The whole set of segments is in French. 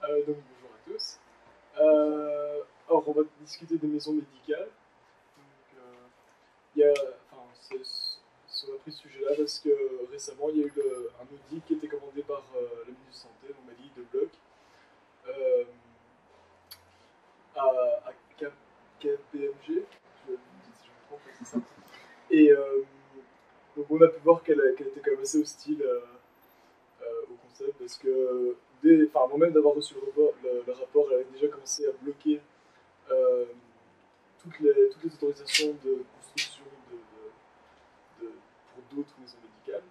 Donc bonjour à tous. Alors on va discuter des maisons médicales. Donc, il y a, on a pris ce sujet-là parce que récemment il y a eu un audit qui était commandé par la ministre de Santé, donc Magali de Bloch, euh, à KPMG, si je me trompe, c'est ça. Et donc on a pu voir qu'elle était quand même assez hostile au concept parce que avant même d'avoir reçu le rapport, elle avait déjà commencé à bloquer euh, toutes les autorisations de construction pour d'autres maisons médicales.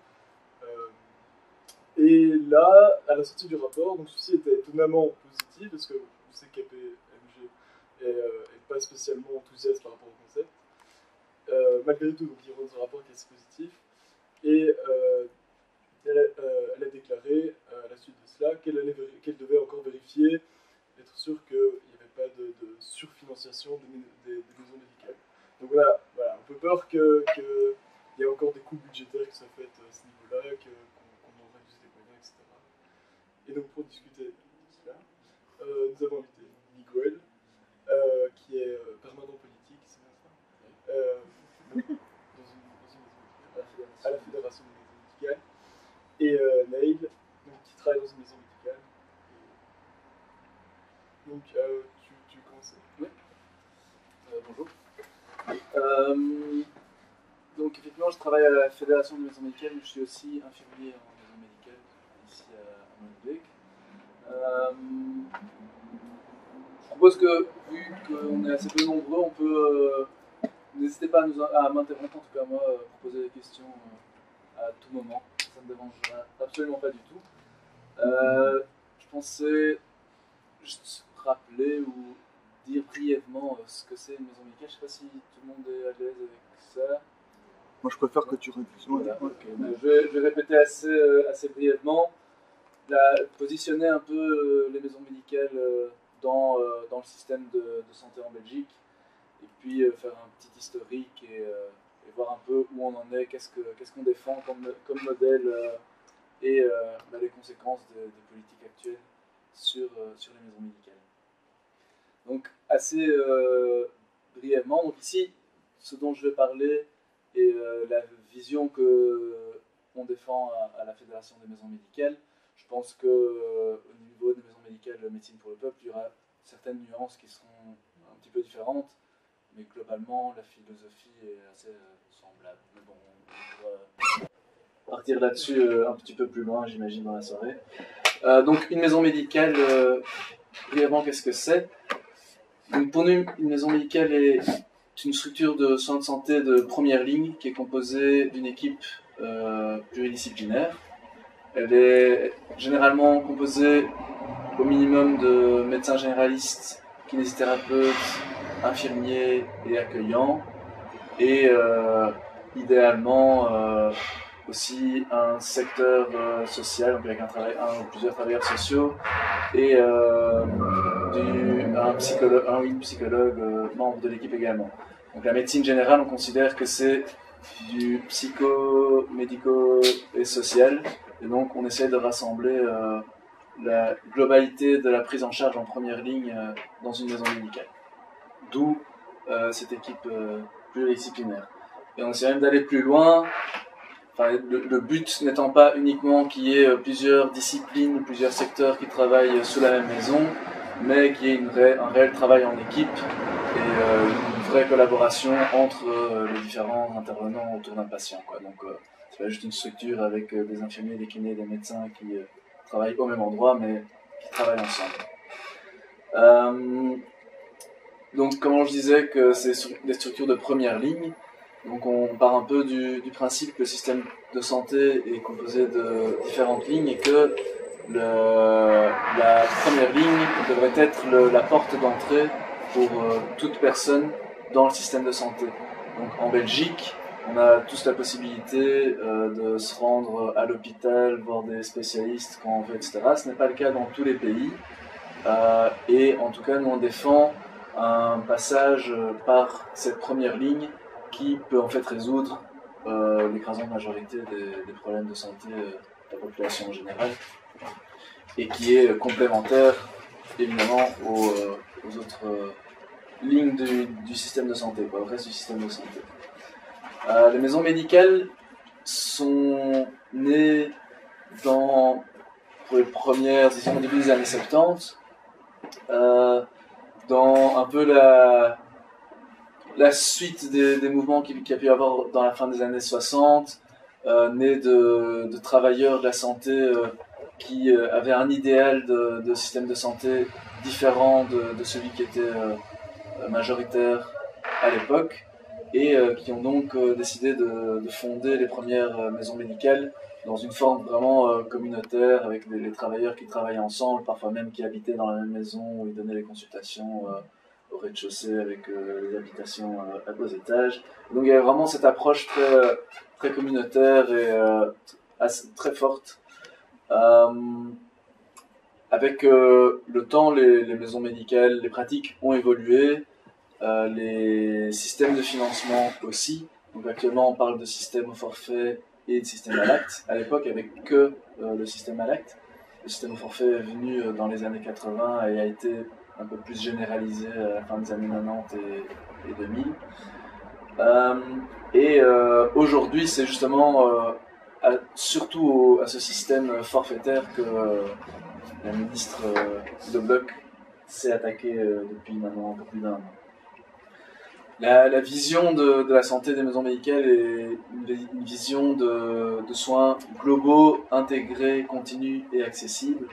Et là, à la sortie du rapport, donc ceci était étonnamment positif parce que on sait KPMG est pas spécialement enthousiaste par rapport au concept. Malgré tout, donc, ils rendent un rapport qui est assez positif. Et elle a déclaré à la suite de cela qu'elle devait encore vérifier, être sûre qu'il n'y avait pas de surfinanciation des maisons médicales. Donc voilà, on peut peur qu'il y ait encore des coûts budgétaires qui soient faits à ce niveau-là, qu'on en réduise les moyens, etc. Et donc pour discuter de cela, nous avons invité Miguel, qui est permanent politique, c'est bien ça, à la Fédération des maisons médicales, et Naïl, qui travaille dans une maison médicale. Donc tu commences. Oui. Bonjour. Donc effectivement, je travaille à la Fédération des maisons médicales, mais je suis aussi infirmier en maison médicale ici à Molenbeek. Je propose que, vu qu'on est assez peu nombreux, on peut. N'hésitez pas à m'interrompre, en tout cas à moi, proposer des questions à tout moment. Ça ne me dérangera absolument pas du tout. Je pensais juste rappeler ou dire brièvement ce que c'est une maison médicale. Je ne sais pas si tout le monde est à l'aise avec ça. Moi, je préfère que tu répondes. Voilà, okay. Je vais répéter assez brièvement. Positionner un peu les maisons médicales dans le système de santé en Belgique, et puis faire un petit historique et voir un peu où on en est, qu'est-ce qu'on défend comme modèle et les conséquences des politiques actuelles sur les maisons médicales. Donc assez brièvement, donc ici, ce dont je vais parler est la vision qu'on défend à la Fédération des maisons médicales. Je pense qu'au niveau des maisons médicales de médecine pour le peuple, il y aura certaines nuances qui seront un petit peu différentes, mais globalement, la philosophie est assez semblable. Mais bon, on va partir là-dessus un petit peu plus loin, j'imagine, dans la soirée. Donc, une maison médicale, brièvement, qu'est-ce que c'est ? Donc, pour nous, une maison médicale est une structure de soins de santé de première ligne qui est composée d'une équipe pluridisciplinaire. Elle est généralement composée au minimum de médecins généralistes, kinésithérapeutes, infirmiers et accueillants, et idéalement aussi un secteur social, donc avec un ou plusieurs travailleurs sociaux, et un psychologue membre de l'équipe également. Donc la médecine générale, on considère que c'est du psycho-médico et social, et donc on essaie de rassembler la globalité de la prise en charge en première ligne dans une maison médicale. D'où cette équipe pluridisciplinaire. Et on essaie même d'aller plus loin, le but n'étant pas uniquement qu'il y ait plusieurs disciplines, plusieurs secteurs qui travaillent sous la même maison, mais qu'il y ait un réel travail en équipe et une vraie collaboration entre les différents intervenants autour d'un patient, quoi. Donc c'est pas juste une structure avec des infirmiers, des kinés, des médecins qui travaillent au même endroit, mais qui travaillent ensemble. Donc, comme je disais que c'est des structures de première ligne, donc on part un peu du principe que le système de santé est composé de différentes lignes et que la première ligne devrait être la porte d'entrée pour toute personne dans le système de santé. Donc en Belgique, on a tous la possibilité de se rendre à l'hôpital, voir des spécialistes quand on veut, etc. Ce n'est pas le cas dans tous les pays. Et en tout cas, nous on défend un passage par cette première ligne qui peut en fait résoudre l'écrasante majorité des problèmes de santé de la population en général et qui est complémentaire évidemment aux autres lignes du système de santé, au reste du système de santé. Les maisons médicales sont nées pour les premières éditions au début des années 70, dans un peu la suite des mouvements qu'il y a pu y avoir dans la fin des années 60, nés de travailleurs de la santé qui avaient un idéal de système de santé différent de celui qui était majoritaire à l'époque, et qui ont donc décidé de fonder les premières maisons médicales dans une forme vraiment communautaire, avec les travailleurs qui travaillaient ensemble, parfois même qui habitaient dans la même maison, où ils donnaient les consultations au rez-de-chaussée avec les habitations aux étages. Donc il y avait vraiment cette approche très communautaire et très forte. Avec le temps, les maisons médicales, les pratiques ont évolué, les systèmes de financement aussi. Donc actuellement, on parle de système au forfait et de système à l'acte. À l'époque, il n'y avait que le système à l'acte. Le système au forfait est venu dans les années 80 et a été un peu plus généralisé à la fin des années 90 et 2000. Aujourd'hui, c'est justement surtout à ce système forfaitaire que la ministre de Bloch s'est attaquée depuis maintenant un peu plus d'un an. La vision de la santé des maisons médicales est une vision de soins globaux, intégrés, continus et accessibles.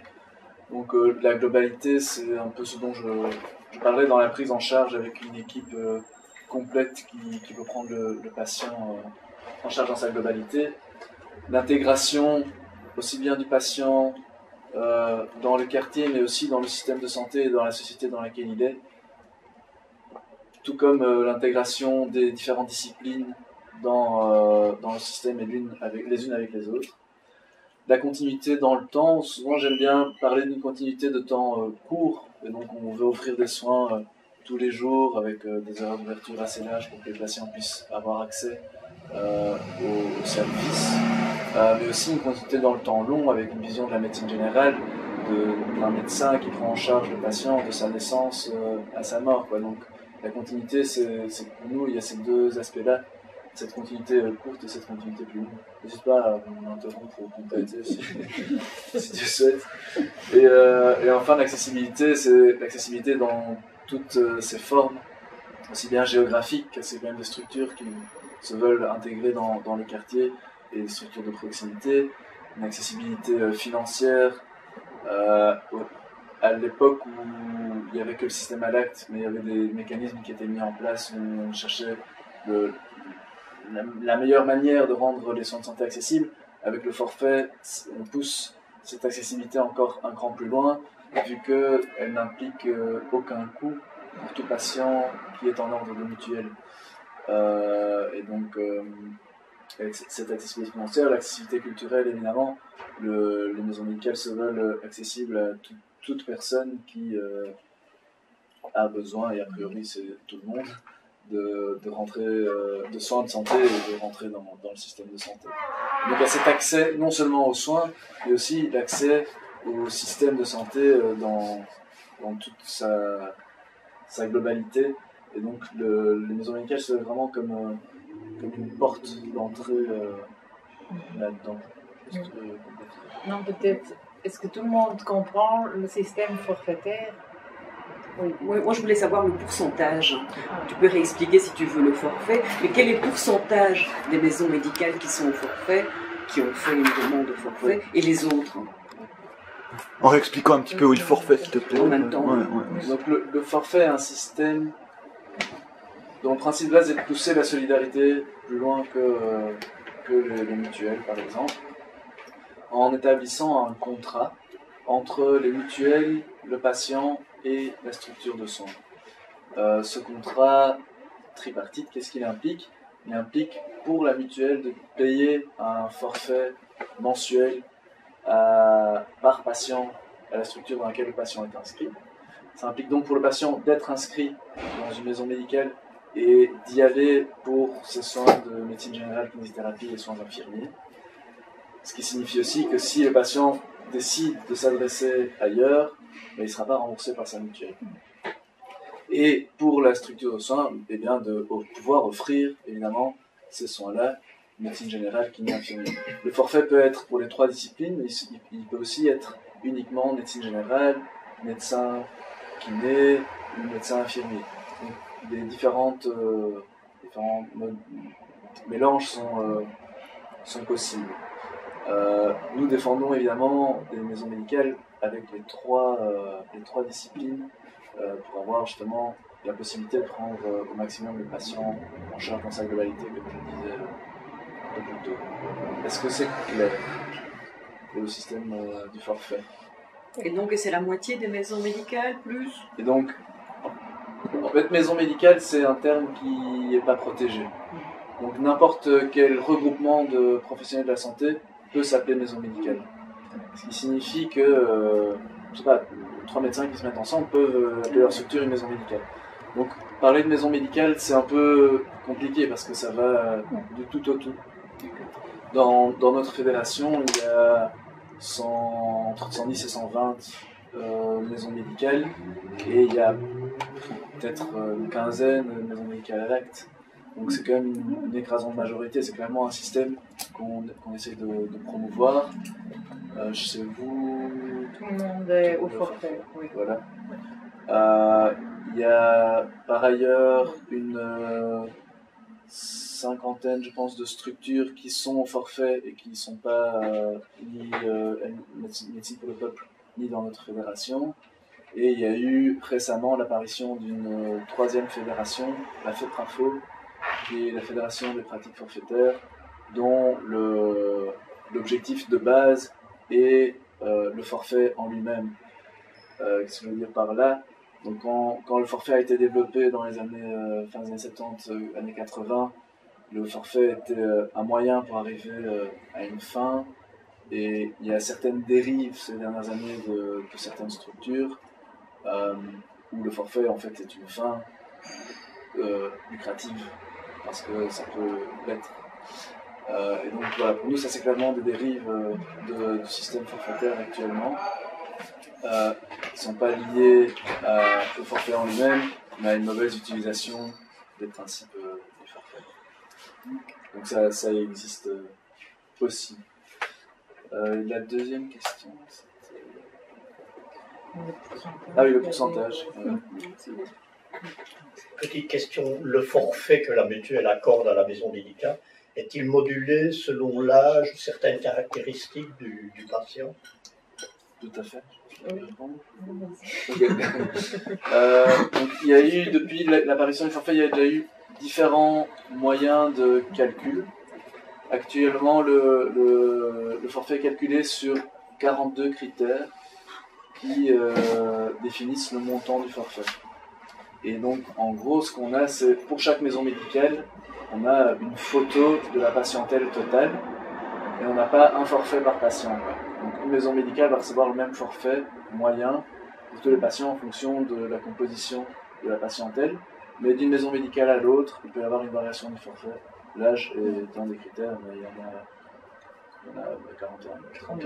Donc la globalité, c'est un peu ce dont je parlais dans la prise en charge, avec une équipe complète qui peut prendre le patient en charge dans sa globalité. L'intégration aussi bien du patient dans le quartier, mais aussi dans le système de santé et dans la société dans laquelle il est. Tout comme l'intégration des différentes disciplines dans le système et les unes avec les autres. La continuité dans le temps, souvent j'aime bien parler d'une continuité de temps court, et donc on veut offrir des soins tous les jours avec des heures d'ouverture assez larges pour que les patients puissent avoir accès aux services, mais aussi une continuité dans le temps long avec une vision de la médecine générale, d'un médecin qui prend en charge le patient de sa naissance à sa mort, quoi. Donc la continuité, c'est pour nous, il y a ces deux aspects-là, cette continuité courte et cette continuité plus longue. N'hésite pas à m'interrompre ou compléter si tu souhaites. Et enfin, l'accessibilité, c'est l'accessibilité dans toutes ses formes, aussi bien géographiques, c'est quand même des structures qui se veulent intégrer dans le quartier, et des structures de proximité, une accessibilité financière. À l'époque où il n'y avait que le système à l'acte, mais il y avait des mécanismes qui étaient mis en place où on cherchait la meilleure manière de rendre les soins de santé accessibles. Avec le forfait, on pousse cette accessibilité encore un cran plus loin, vu qu'elle n'implique aucun coût pour tout patient qui est en ordre de mutuelle. Et donc, avec cette accessibilité financière, l'accessibilité culturelle, évidemment, les maisons médicales se veulent accessibles à toute personne qui a besoin, et a priori c'est tout le monde, de rentrer de soins de santé et de rentrer dans le système de santé. Donc il y a cet accès non seulement aux soins, mais aussi l'accès au système de santé dans toute sa globalité. Et donc les maisons médicales c'est vraiment comme une porte d'entrée là-dedans. Non, peut-être. Est-ce que tout le monde comprend le système forfaitaire? Oui, moi je voulais savoir le pourcentage. Tu peux réexpliquer si tu veux le forfait, mais quel est le pourcentage des maisons médicales qui sont au forfait, qui ont fait une demande de forfait, et les autres? En réexpliquant un petit peu où il forfait, s'il te plaît. En même temps. Ouais. Donc le forfait est un système dont le principe de base est de pousser la solidarité plus loin que les mutuelles, par exemple, en établissant un contrat entre les mutuelles, le patient et la structure de soins. Ce contrat tripartite, qu'est-ce qu'il implique? Il implique pour la mutuelle de payer un forfait mensuel par patient à la structure dans laquelle le patient est inscrit. Ça implique donc pour le patient d'être inscrit dans une maison médicale et d'y aller pour ses soins de médecine générale, kinésithérapie et soins infirmiers. Ce qui signifie aussi que si le patient décide de s'adresser ailleurs, mais il ne sera pas remboursé par sa mutuelle. Et pour la structure de soins, eh bien, de pouvoir offrir évidemment ces soins-là, médecine générale, kiné, infirmier. Le forfait peut être pour les 3 disciplines, mais il peut aussi être uniquement médecine générale, médecin kiné ou médecin infirmier. Donc, les différents mélanges sont possibles. Nous défendons évidemment des maisons médicales avec les trois disciplines pour avoir justement la possibilité de prendre au maximum les patients en charge dans sa globalité, comme je disais un peu plus tôt. Est-ce que c'est clair le système du forfait? Et donc, c'est la moitié des maisons médicales, plus? Et donc, en fait, maison médicale, c'est un terme qui n'est pas protégé. Donc, n'importe quel regroupement de professionnels de la santé peut s'appeler maison médicale. Ce qui signifie que, je sais pas, 3 médecins qui se mettent ensemble peuvent appeler leur structure une maison médicale. Donc, parler de maison médicale, c'est un peu compliqué parce que ça va du tout au tout. Dans notre fédération, il y a entre 110 et 120 maisons médicales et il y a peut-être une quinzaine de maisons médicales à l'acte. Donc c'est quand même une écrasante majorité, c'est clairement un système qu'on essaie de promouvoir. Je sais vous... Tout le monde est au forfait, oui. Voilà. Il y a par ailleurs une cinquantaine, je pense, de structures qui sont au forfait et qui ne sont pas ni médecine pour le peuple, ni dans notre fédération. Et il y a eu récemment l'apparition d'une 3e fédération, la FEPRAFO, qui est la Fédération des pratiques forfaitaires, dont l'objectif de base est le forfait en lui-même. Qu'est-ce que je veux dire par là? Donc quand le forfait a été développé dans les années fin des années 70, années 80, le forfait était un moyen pour arriver à une fin, et il y a certaines dérives ces dernières années de certaines structures où le forfait en fait est une fin lucrative, parce que ça peut l'être. Et donc voilà, pour nous ça c'est clairement des dérives du système forfaitaire actuellement. Qui ne sont pas liés au forfait en lui-même, mais à une mauvaise utilisation des principes du forfait. Donc ça existe aussi. La deuxième question, c'était... Ah oui, le pourcentage. Petite question, le forfait que la mutuelle accorde à la maison médicale est-il modulé selon l'âge ou certaines caractéristiques du patient? Tout à fait. Oui. Okay. Donc, il y a eu, depuis l'apparition du forfait, il y a déjà eu différents moyens de calcul. Actuellement, le forfait est calculé sur 42 critères qui définissent le montant du forfait. Et donc, en gros, ce qu'on a, c'est pour chaque maison médicale, on a une photo de la patientèle totale et on n'a pas un forfait par patient. Donc, une maison médicale va recevoir le même forfait moyen pour tous les patients en fonction de la composition de la patientèle. Mais d'une maison médicale à l'autre, il peut y avoir une variation du forfait. L'âge est un des critères, mais il y en a 41.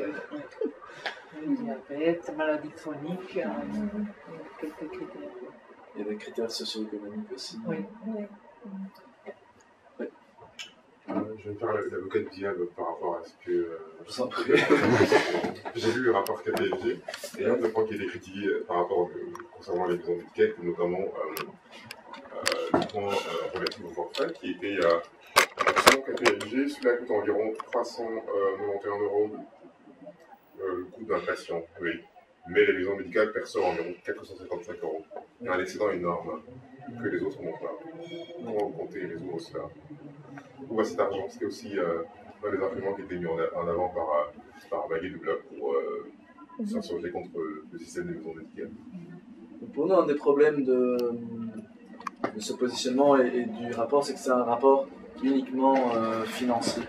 Le diabète, maladie chronique, quelques critères. Il y a des critères socio-économiques aussi. Oui. Je vais faire l'avocat du diable par rapport à ce que... Je vous en prie. J'ai lu le rapport KPMG, et un des points qui a été critiqué par rapport concernant les maisons médicales, c'était notamment le point relatif au forfait, qui était selon KPMG, cela coûte environ 391 € le coût d'un patient, oui. Mais les maisons médicales perçoivent environ 455 €. Il y a un excédent énorme que les autres n'ont pas. Comment vous comptez résoudre cela? Où va cet argent? C'était aussi un des arguments qui était mis en avant par Maggie de Bloch pour s'insurger contre le système des maisons médicales. Pour nous, un des problèmes de ce positionnement et du rapport, c'est que c'est un rapport uniquement financier.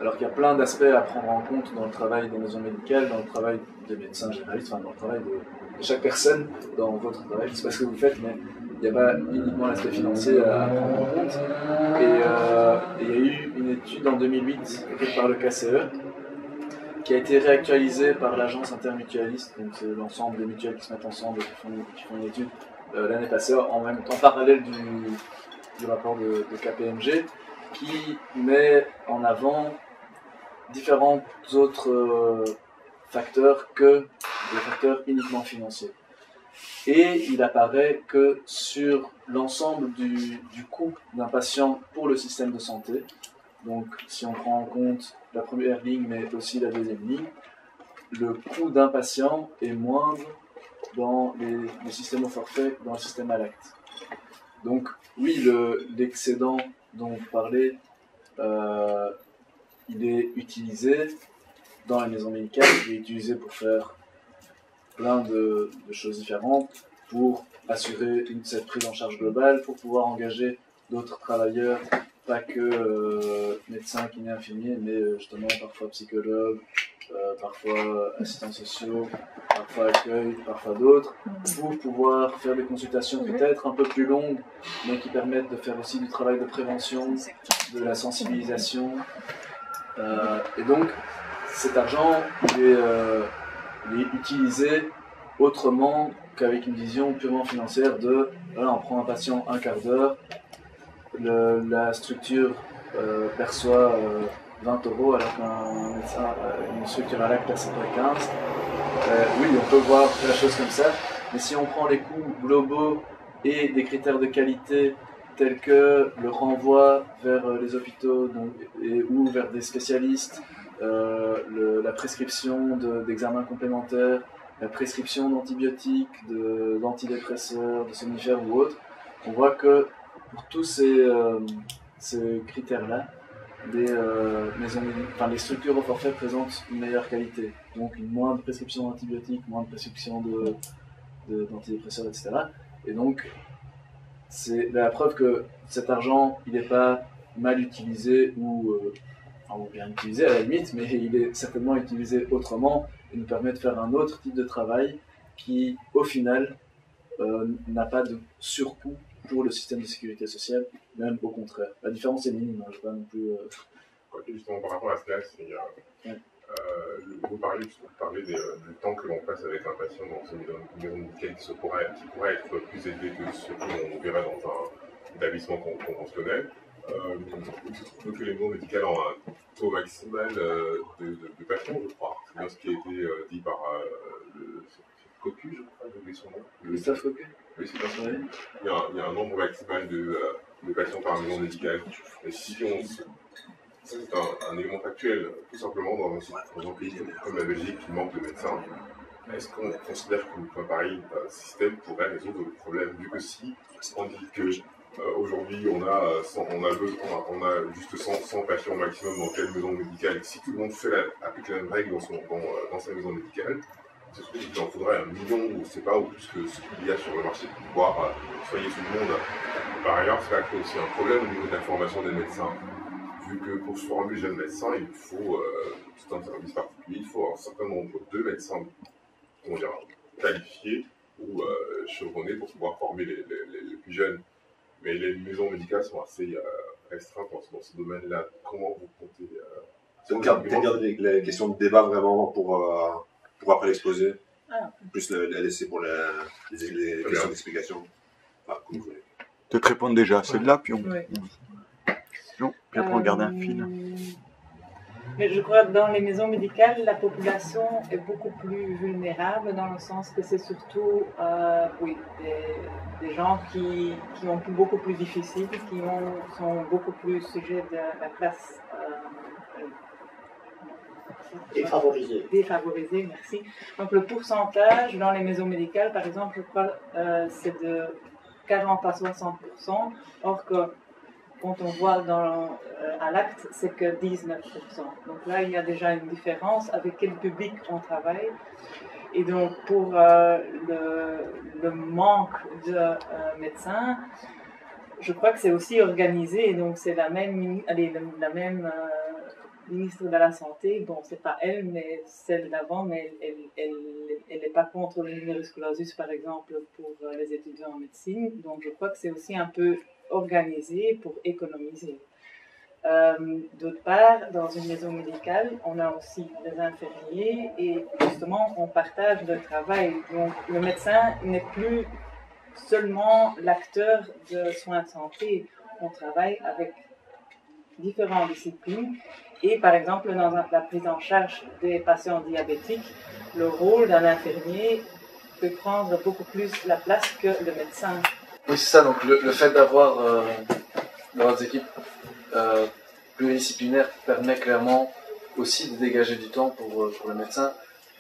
Alors qu'il y a plein d'aspects à prendre en compte dans le travail des maisons médicales, dans le travail des médecins généralistes, enfin dans le travail de chaque personne dans votre travail. Je ne sais pas ce que vous faites, mais il n'y a pas uniquement l'aspect financier à prendre en compte. Et il y a eu une étude en 2008 faite par le KCE qui a été réactualisé par l'agence intermutualiste, donc c'est l'ensemble des mutuelles qui se mettent ensemble et qui font une étude l'année passée, en parallèle du rapport de KPMG, qui met en avant différents autres facteurs que des facteurs uniquement financiers. Et il apparaît que sur l'ensemble du coût d'un patient pour le système de santé, donc si on prend en compte la première ligne mais aussi la deuxième ligne, le coût d'un patient est moindre dans les systèmes au forfait que dans le système à l'acte. Donc oui, l'excédent dont vous parlez, il est utilisé dans les maisons médicales, il est utilisé pour faire plein de choses différentes, pour assurer cette prise en charge globale, pour pouvoir engager d'autres travailleurs, pas que médecins, kinés, infirmiers, mais justement parfois psychologues, parfois assistants sociaux, parfois accueil, parfois d'autres, pour pouvoir faire des consultations peut-être un peu plus longues, mais qui permettent de faire aussi du travail de prévention, de la sensibilisation. Et donc, cet argent, il est utilisé autrement qu'avec une vision purement financière de, voilà, on prend un patient un quart d'heure, la structure perçoit 20 € alors qu'un médecin, une structure à l'acte perçoit 15. Oui, on peut voir la chose comme ça, mais si on prend les coûts globaux et des critères de qualité tels que le renvoi vers les hôpitaux ou vers des spécialistes, la prescription d'examens complémentaires, la prescription d'antibiotiques, d'antidépresseurs, de somnifères ou autres, on voit que pour tous ces critères-là, les structures au forfait présentent une meilleure qualité. Donc une moindre prescription d'antibiotiques, moindre prescription d'antidépresseurs, etc. Et donc, c'est la preuve que cet argent, il n'est pas mal utilisé ou bien utilisé à la limite, mais il est certainement utilisé autrement et nous permet de faire un autre type de travail qui, au final, n'a pas de surcoût pour le système de sécurité sociale, même au contraire. La différence est minime, je ne vais pas non plus... Justement, par rapport à cela, vous parlez du temps que l'on passe avec un patient dans une maison médicale qui pourrait être plus élevé que ce qu'on verrait dans un établissement conventionnel. Il se trouve que les maisons médicales ont un taux maximal de patients, je crois. C'est bien ce qui a été dit par le Cocu, je crois, j'ai oublié son nom. Christophe Cocu. Oui, c'est bien ça. Il y a un nombre maximal de patients par maison médicale. Et si c'est un élément factuel, tout simplement dans un pays comme la Belgique qui manque de médecins. Est-ce qu'on considère qu'un pareil système pourrait résoudre le problème, vu que si on dit que aujourd'hui on a juste 100 patients maximum dans telle maison médicale, et si tout le monde applique la même règle dans sa maison médicale, c'est sûr qu'il en faudrait 1 million, ou je sais pas, ou plus que ce qu'il y a sur le marché pour pouvoir soigner tout le monde. Par ailleurs, cela crée aussi un problème au niveau de la formation des médecins. Vu que pour se former jeune médecin, il faut, c'est un service particulier, il faut un certain nombre de médecins qualifiés ou chevronnés pour pouvoir former les plus jeunes. Mais les maisons médicales sont assez restreintes dans ce domaine-là. Comment vous comptez Donc, garder les questions de débat vraiment pour après l'exposer, plus la laisser pour les questions d'explication. Enfin, comme vous voulez. Peut-être répondre déjà à celle-là, puis puis après on regarde un film. Mais je crois que dans les maisons médicales, la population est beaucoup plus vulnérable dans le sens que c'est surtout des gens qui ont beaucoup plus difficile, qui sont beaucoup plus sujets de la classe défavorisée, merci. Donc le pourcentage dans les maisons médicales, par exemple, je crois c'est de 40 à 60%, or que quand on voit à l'acte, c'est que 19%. Donc là, il y a déjà une différence avec quel public on travaille. Et donc, pour le manque de médecins, je crois que c'est aussi organisé. Et donc, c'est la même ministre de la Santé. Bon, c'est pas elle, mais celle d'avant, mais elle n'est pas contre le numerus clausus, par exemple, pour les étudiants en médecine. Donc, je crois que c'est aussi un peu organisé pour économiser. D'autre part, dans une maison médicale, on a aussi des infirmiers et justement, on partage le travail. Donc, le médecin n'est plus seulement l'acteur de soins de santé. On travaille avec différentes disciplines et, par exemple, dans la prise en charge des patients diabétiques, le rôle d'un infirmier peut prendre beaucoup plus la place que le médecin. Oui, c'est ça. Donc, le fait d'avoir des équipes pluridisciplinaires permet clairement aussi de dégager du temps pour le médecin.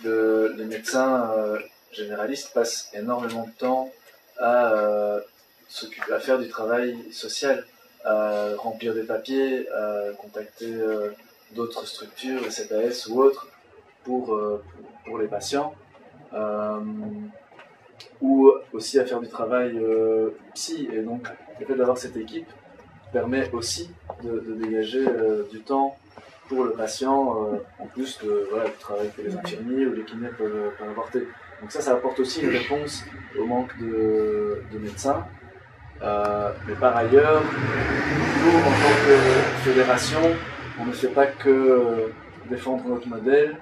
Les médecins généralistes passent énormément de temps à faire du travail social, à remplir des papiers, à contacter d'autres structures, les CPS ou autres, pour les patients, ou aussi à faire du travail psy. Et donc, le fait d'avoir cette équipe permet aussi de dégager du temps pour le patient, en plus du travail que les infirmiers ou les kinés peuvent apporter. Donc ça apporte aussi une réponse au manque de médecins. Mais par ailleurs, nous, en tant que fédération, on ne fait pas que défendre notre modèle,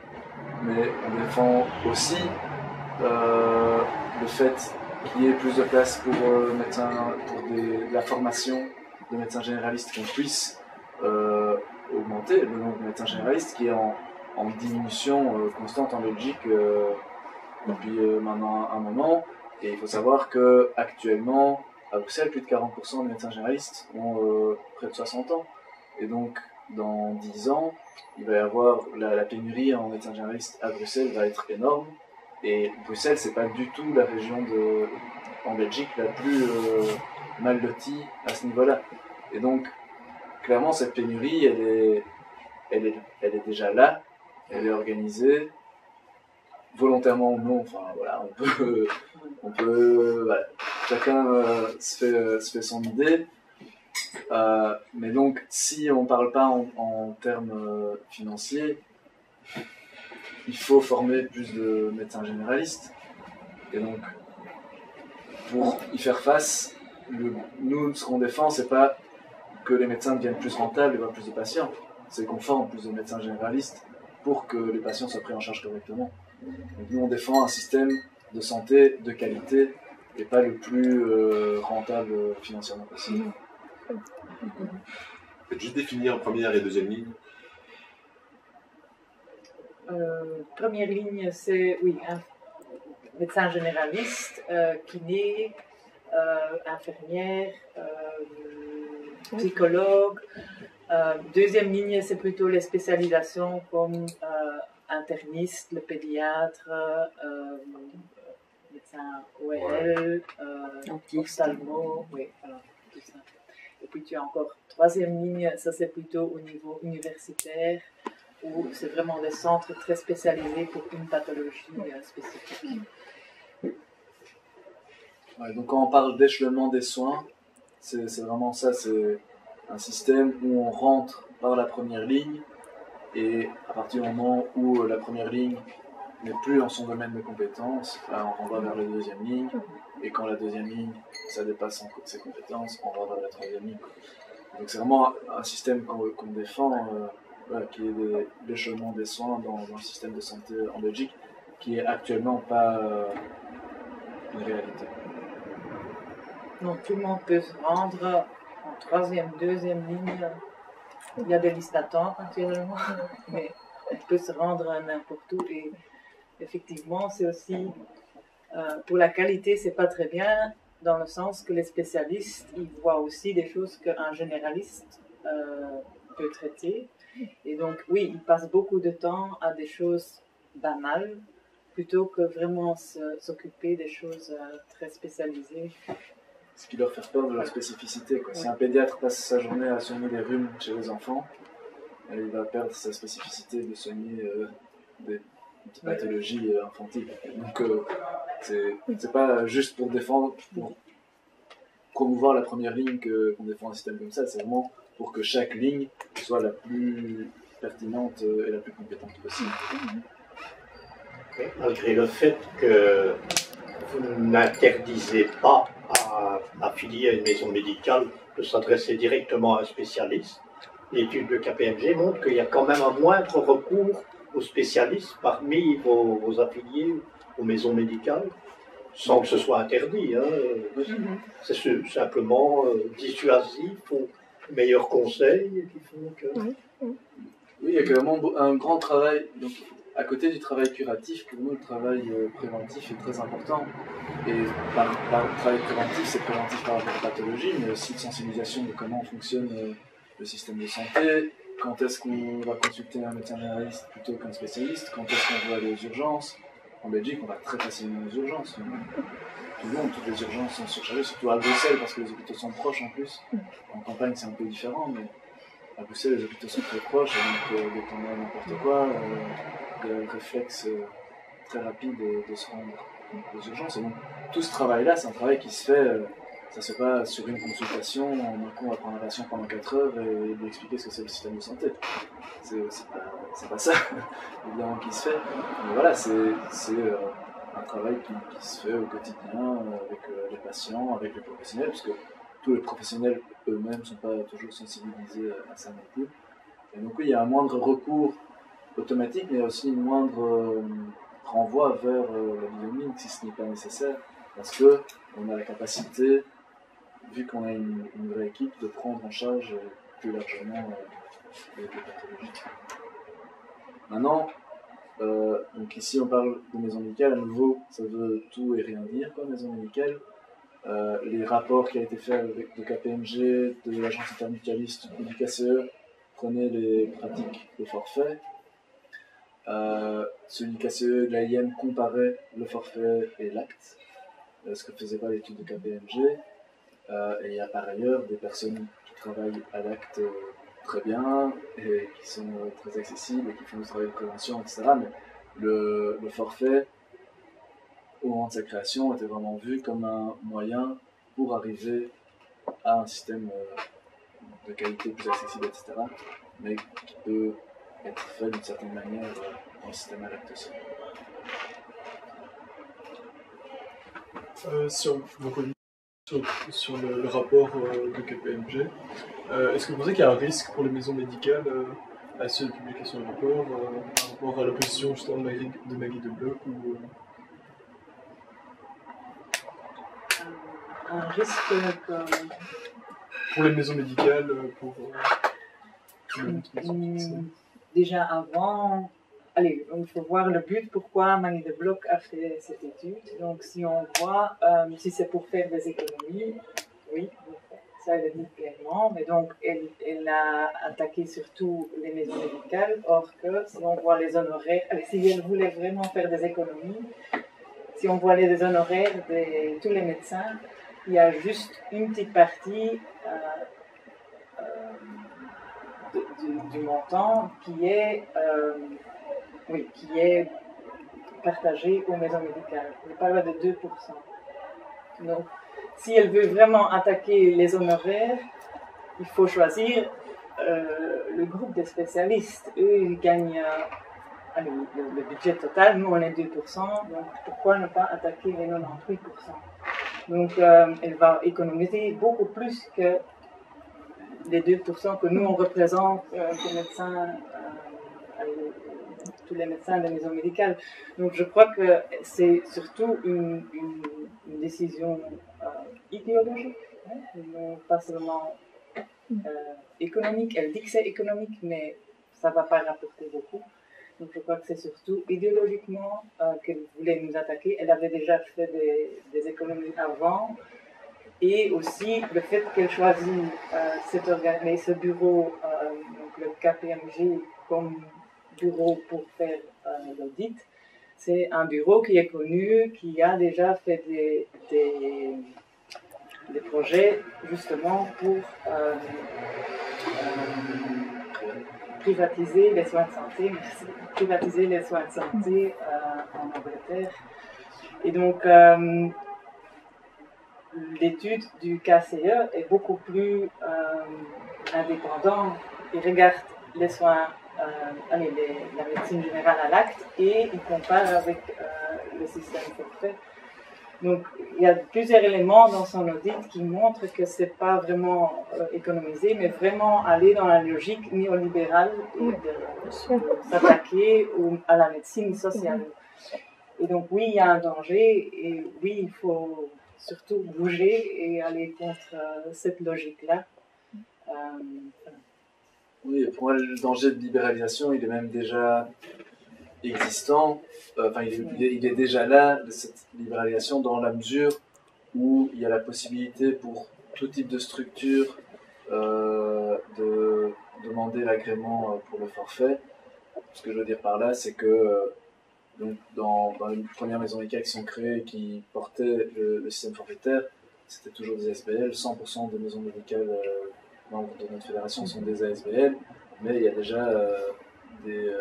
mais on défend aussi le fait qu'il y ait plus de place pour médecins, pour la formation de médecins généralistes, qu'on puisse augmenter le nombre de médecins généralistes qui est en diminution constante en Belgique depuis maintenant un moment. Et il faut savoir qu'actuellement, à Bruxelles, plus de 40% des médecins généralistes ont près de 60 ans. Et donc, dans 10 ans, il va y avoir la pénurie en médecins généralistes à Bruxelles va être énorme. Et Bruxelles, c'est pas du tout la région en Belgique la plus mal lotie à ce niveau-là. Et donc, clairement, cette pénurie, elle est déjà là, elle est organisée, volontairement ou non. Enfin, voilà, on peut voilà, chacun se fait son idée. Mais donc, si on ne parle pas en termes financiers, il faut former plus de médecins généralistes. Et donc, pour y faire face, nous, ce qu'on défend, c'est pas que les médecins deviennent plus rentables et voient plus de patients. C'est qu'on forme plus de médecins généralistes pour que les patients soient pris en charge correctement. Donc nous, on défend un système de santé de qualité et pas le plus rentable financièrement possible. Peut-être juste définir première et deuxième ligne. Première ligne, c'est un médecin généraliste, kiné, infirmière, psychologue. Deuxième ligne, c'est plutôt les spécialisations comme interniste, le pédiatre, médecin ORL, ophtalmo, oui, voilà, tout ça. Et puis tu as encore troisième ligne, ça c'est plutôt au niveau universitaire, où c'est vraiment des centres très spécialisés pour une pathologie spécifique. Ouais, donc quand on parle d'échelonnement des soins, c'est vraiment ça, c'est un système où on rentre par la première ligne et à partir du moment où la première ligne n'est plus dans son domaine de compétences, on renvoie vers la deuxième ligne et quand la deuxième ligne ça dépasse ses compétences, on renvoie vers la troisième ligne. Donc c'est vraiment un système qu'on défend, qui est l'échelonnement des soins dans le système de santé en Belgique, qui est actuellement pas une réalité. Donc tout le monde peut se rendre en troisième, deuxième ligne. Il y a des listes d'attente actuellement, mais on peut se rendre n'importe où. Et effectivement, c'est aussi pour la qualité, c'est pas très bien dans le sens que les spécialistes, ils voient aussi des choses qu'un généraliste peut traiter. Et donc oui, ils passent beaucoup de temps à des choses banales plutôt que vraiment s'occuper des choses très spécialisées. Ce qui leur fait peur de leur spécificité. Quoi. Si un pédiatre passe sa journée à soigner des rhumes chez les enfants, il va perdre sa spécificité de soigner des pathologies infantiles. Donc c'est pas juste pour défendre, pour promouvoir la première ligne qu'on défend un système comme ça, c'est vraiment pour que chaque ligne soit la plus pertinente et la plus compétente possible. Malgré le fait que vous n'interdisez pas à affilier à une maison médicale de s'adresser directement à un spécialiste, l'étude de KPMG montre qu'il y a quand même un moindre recours aux spécialistes parmi vos affiliés aux maisons médicales, sans que ce soit interdit. Hein. C'est simplement dissuasif, ou meilleurs conseils qui font que... Oui, il y a vraiment un grand travail. Donc, à côté du travail curatif, pour nous, le travail préventif est très important. Et par le travail préventif, c'est préventif par rapport aux pathologies, mais aussi de sensibilisation de comment fonctionne le système de santé, quand est-ce qu'on va consulter un médecin généraliste plutôt qu'un spécialiste, quand est-ce qu'on va aller aux urgences. En Belgique, on va très facilement aux urgences. Tout le monde, toutes les urgences sont surchargées, surtout à Bruxelles, parce que les hôpitaux sont proches en plus. En campagne, c'est un peu différent, mais à Bruxelles, les hôpitaux sont très proches, et donc dès qu'on a n'importe quoi, il y a un réflexe très rapide de se rendre aux urgences. Et donc, tout ce travail-là, c'est un travail qui se fait, ça se fait pas sur une consultation, d'un coup on va prendre un patient pendant 4 heures et lui expliquer ce que c'est le système de santé. C'est pas ça, évidemment, qui se fait. Mais voilà, c'est un travail qui se fait au quotidien avec les patients, avec les professionnels, parce que tous les professionnels eux-mêmes ne sont pas toujours sensibilisés à ça non plus. Et donc oui, il y a un moindre recours automatique, mais aussi une moindre renvoi vers la biomine si ce n'est pas nécessaire, parce qu'on a la capacité, vu qu'on a une vraie équipe, de prendre en charge plus largement les pathologies. Maintenant, donc ici on parle de maison médicale, à nouveau ça veut tout et rien dire, quoi, maison médicale. Les rapports qui ont été faits de KPMG, de l'agence intermutualiste ou du KCE prenaient les pratiques de forfait. Celui du KCE et de l'AIM comparait le forfait et l'acte, ce que ne faisait pas l'étude de KPMG. Et il y a par ailleurs des personnes qui travaillent à l'acte très bien et qui sont très accessibles et qui font du travail de prévention, etc. Mais le forfait, au moment de sa création, était vraiment vu comme un moyen pour arriver à un système de qualité plus accessible, etc. Mais qui peut être fait d'une certaine manière dans le système à l'acte aussi. Sur le rapport de KPMG, est-ce que vous pensez qu'il y a un risque pour les maisons médicales à cette publication de rapport par rapport à la position justement de Maggie de Bloch ou un risque pour les maisons médicales, déjà avant, allez, il faut voir le but, pourquoi Maggie de Bloch a fait cette étude. Donc si on voit, si c'est pour faire des économies, oui, ça elle le dit clairement, mais donc elle a attaqué surtout les maisons médicales, or que si on voit les honoraires, allez, si elle voulait vraiment faire des économies, si on voit les honoraires de tous les médecins, il y a juste une petite partie du montant qui est partagé aux maisons médicales. Je parle de 2%. Donc, si elle veut vraiment attaquer les honoraires, il faut choisir le groupe de spécialistes. Eux, ils gagnent le budget total. Nous, on est 2%. Donc, pourquoi ne pas attaquer les 98%? Donc, elle va économiser beaucoup plus que les 2% que nous, on représente comme médecins, tous les médecins des maisons médicales. Donc, je crois que c'est surtout une décision idéologique, hein, pas seulement économique. Elle dit que c'est économique, mais ça ne va pas rapporter beaucoup. Donc, je crois que c'est surtout idéologiquement qu'elle voulait nous attaquer. Elle avait déjà fait des économies avant. Et aussi le fait qu'elle choisit ce bureau, donc le KPMG, comme bureau pour faire l'audit, c'est un bureau qui est connu, qui a déjà fait des projets justement pour privatiser les soins de santé, privatiser les soins de santé en Angleterre. Et donc, l'étude du KCE est beaucoup plus indépendante. Il regarde les soins, la médecine générale à l'acte et il compare avec le système forfait. Donc il y a plusieurs éléments dans son audit qui montrent que c'est pas vraiment économiser, mais vraiment aller dans la logique néolibérale et de s'attaquer à la médecine sociale. Et donc oui, il y a un danger et oui, il faut surtout bouger et aller contre cette logique-là. Oui, pour moi, le danger de libéralisation, il est même déjà existant. Enfin, il est déjà là, cette libéralisation, dans la mesure où il y a la possibilité pour tout type de structure de demander l'agrément pour le forfait. Ce que je veux dire par là, c'est que donc dans les premières maisons médicales qui sont créées et qui portaient le système forfaitaire, c'était toujours des ASBL. 100% des maisons médicales membres de notre fédération sont des ASBL, mais il y a déjà des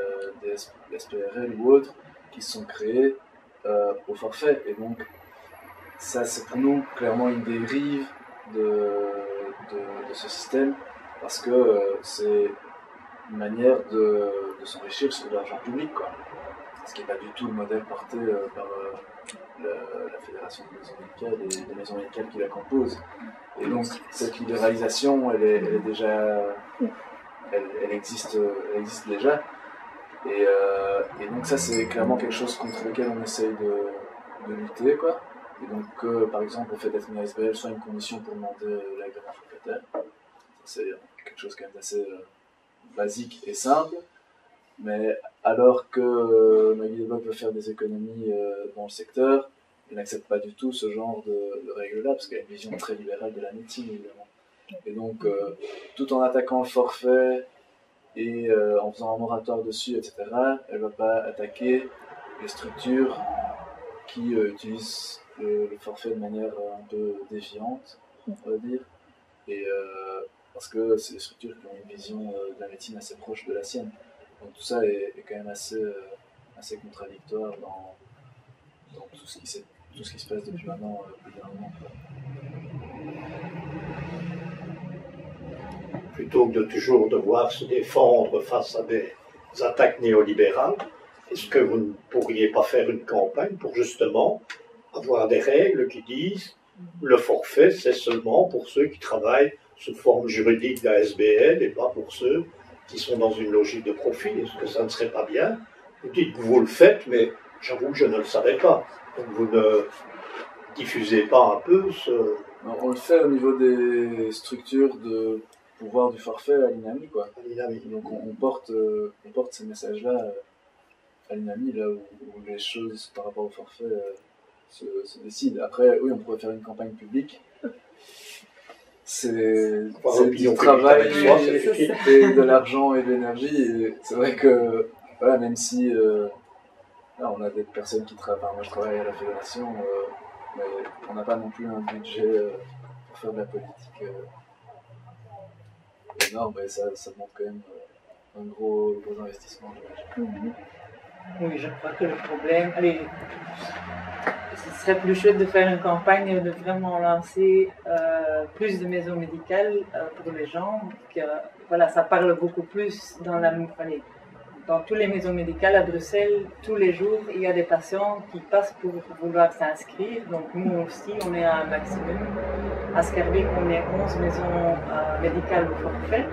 SPRL ou autres qui sont créés au forfait. Et donc, ça, c'est pour nous clairement une dérive de ce système, parce que c'est une manière de s'enrichir sur de l'argent public, quoi. Ce qui n'est pas du tout le modèle porté par la Fédération des maisons médicales et les maisons médicales qui la composent. Et donc, cette libéralisation, elle existe déjà. Et donc ça, c'est clairement quelque chose contre lequel on essaye de lutter, quoi. Et donc, par exemple, le fait d'être une ASBL soit une condition pour demander l'agrément forfaitaire. C'est quelque chose quand même d'assez basique et simple. Mais alors que Maggie Debloc veut faire des économies dans le secteur, il n'accepte pas du tout ce genre de règles-là, parce qu'elle a une vision très libérale de la médecine, évidemment. Et donc, tout en attaquant le forfait et en faisant un moratoire dessus, etc., elle ne va pas attaquer les structures qui utilisent le forfait de manière un peu déviante, on va dire, et parce que c'est des structures qui ont une vision de la médecine assez proche de la sienne. Donc tout ça est quand même assez contradictoire dans tout ce qui se passe depuis maintenant plus d'un an. Plutôt que de toujours devoir se défendre face à des attaques néolibérales, est-ce que vous ne pourriez pas faire une campagne pour justement avoir des règles qui disent le forfait, c'est seulement pour ceux qui travaillent sous forme juridique d'ASBL et pas pour ceux qui sont dans une logique de profit? Est-ce que ça ne serait pas bien? Vous dites que vous le faites, mais j'avoue que je ne le savais pas. Donc vous ne diffusez pas un peu ce... Alors, on le fait au niveau des structures de pouvoir du forfait à l'INAMI, quoi. Donc on porte ces messages-là à l'INAMI, là où les choses par rapport au forfait se décident. Après, oui, on pourrait faire une campagne publique. C'est du travail et de l'argent et de l'énergie. Et c'est vrai que, voilà, même si là, on a des personnes qui travaillent, enfin, moi je travaille à la fédération, mais on n'a pas non plus un budget pour faire de la politique énorme, et ça demande quand même un gros investissement. Oui, je crois que le problème, ce serait plus chouette de faire une campagne et de vraiment lancer plus de maisons médicales pour les gens. Que, voilà, ça parle beaucoup plus dans toutes les maisons médicales à Bruxelles. Tous les jours, il y a des patients qui passent pour vouloir s'inscrire. Donc nous aussi, on est à un maximum. À Scarbeck, on est 11 maisons médicales au forfait.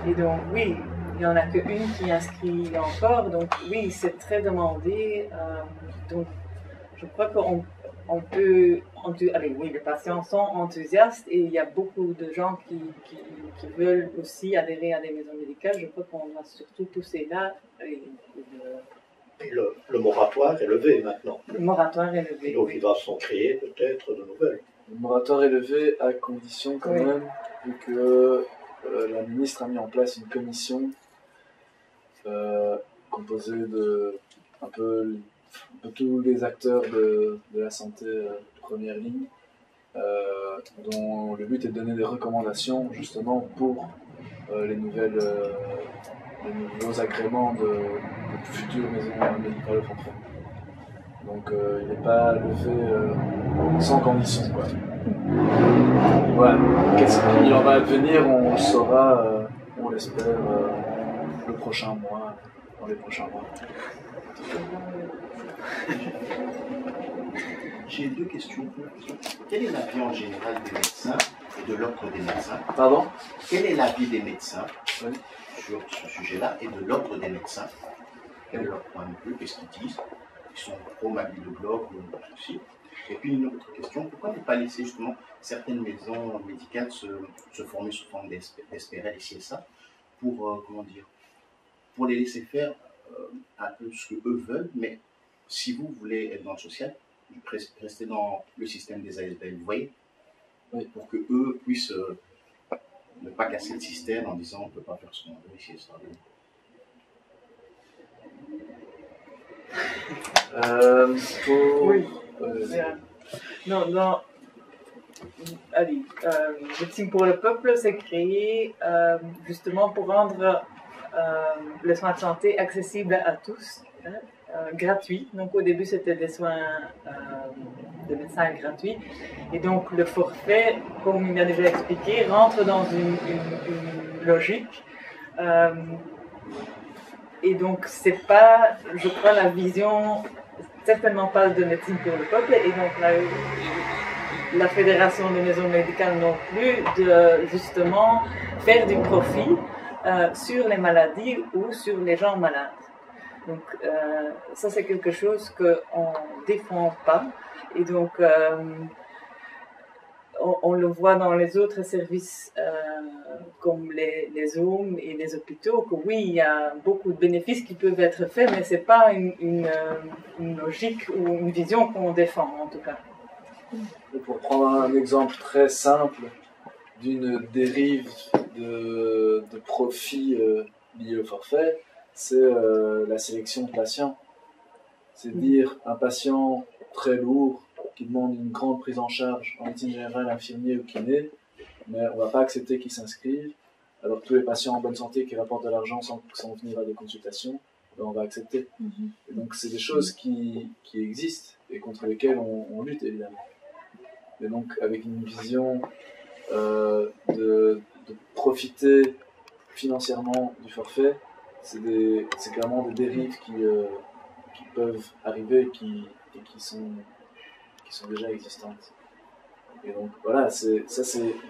Et donc oui, il n'y en a qu'une qui inscrit encore. Donc oui, c'est très demandé. Donc je crois qu'on peut... oui, les patients sont enthousiastes et il y a beaucoup de gens qui veulent aussi adhérer à des maisons médicales. Je crois qu'on va surtout pousser là. Et le moratoire est levé maintenant. Le moratoire est levé. Donc il va s'en créer peut-être de nouvelles. Le moratoire est levé à condition quand même que la ministre a mis en place une commission composée de un peu tous les acteurs de la santé de première ligne, dont le but est de donner des recommandations justement pour les nouveaux agréments de futures maisons médicales au forfait. Donc il n'est pas levé sans condition, quoi. Voilà. Qu'est-ce qu'il en va advenir, on le saura, on l'espère, le prochain mois, dans les prochains mois. J'ai deux questions. Quel est l'avis en général des médecins et de l'ordre des médecins? Pardon? Quel est l'avis des médecins Oui. sur ce sujet-là et de l'ordre des médecins? Quel est leur point de vue? Qu'est-ce qu'ils disent? Ils sont pro-Mali de blog ou ceci? Et puis une autre question, pourquoi ne pas laisser justement certaines maisons médicales se former sous forme d'SPRL et CSA pour, comment dire, pour les laisser faire un peu ce que eux veulent, mais si vous voulez être dans le social, restez dans le système des ASBL, vous voyez, oui, pour que eux puissent ne pas casser le système en disant on ne peut pas faire ce qu'on veut ici et ça. Oui. Non. Allez, Médecine pour le peuple, c'est créé justement pour rendre les soins de santé accessibles à tous, gratuits. Donc au début, c'était des soins de médecins gratuits. Et donc le forfait, comme il a déjà expliqué, rentre dans une logique. Et donc c'est pas, je crois, la vision, certainement pas de Médecine pour le peuple, et donc la Fédération des maisons médicales non plus, de justement faire du profit sur les maladies ou sur les gens malades. Donc ça c'est quelque chose qu'on ne défend pas, et donc on le voit dans les autres services comme les OM et les hôpitaux, que oui, il y a beaucoup de bénéfices qui peuvent être faits, mais ce n'est pas une logique ou une vision qu'on défend en tout cas. Pour prendre un exemple très simple d'une dérive de profit lié au forfait, c'est la sélection de patients. C'est dire un patient très lourd qui demande une grande prise en charge en médecine générale, infirmier ou kiné, mais on ne va pas accepter qu'il s'inscrive, alors que tous les patients en bonne santé qui rapportent de l'argent sans venir à des consultations, ben on va accepter. Et donc c'est des choses qui existent et contre lesquelles on lutte évidemment. Et donc avec une vision de profiter financièrement du forfait, c'est clairement des dérives qui peuvent arriver et qui sont déjà existantes. Et donc voilà, c'est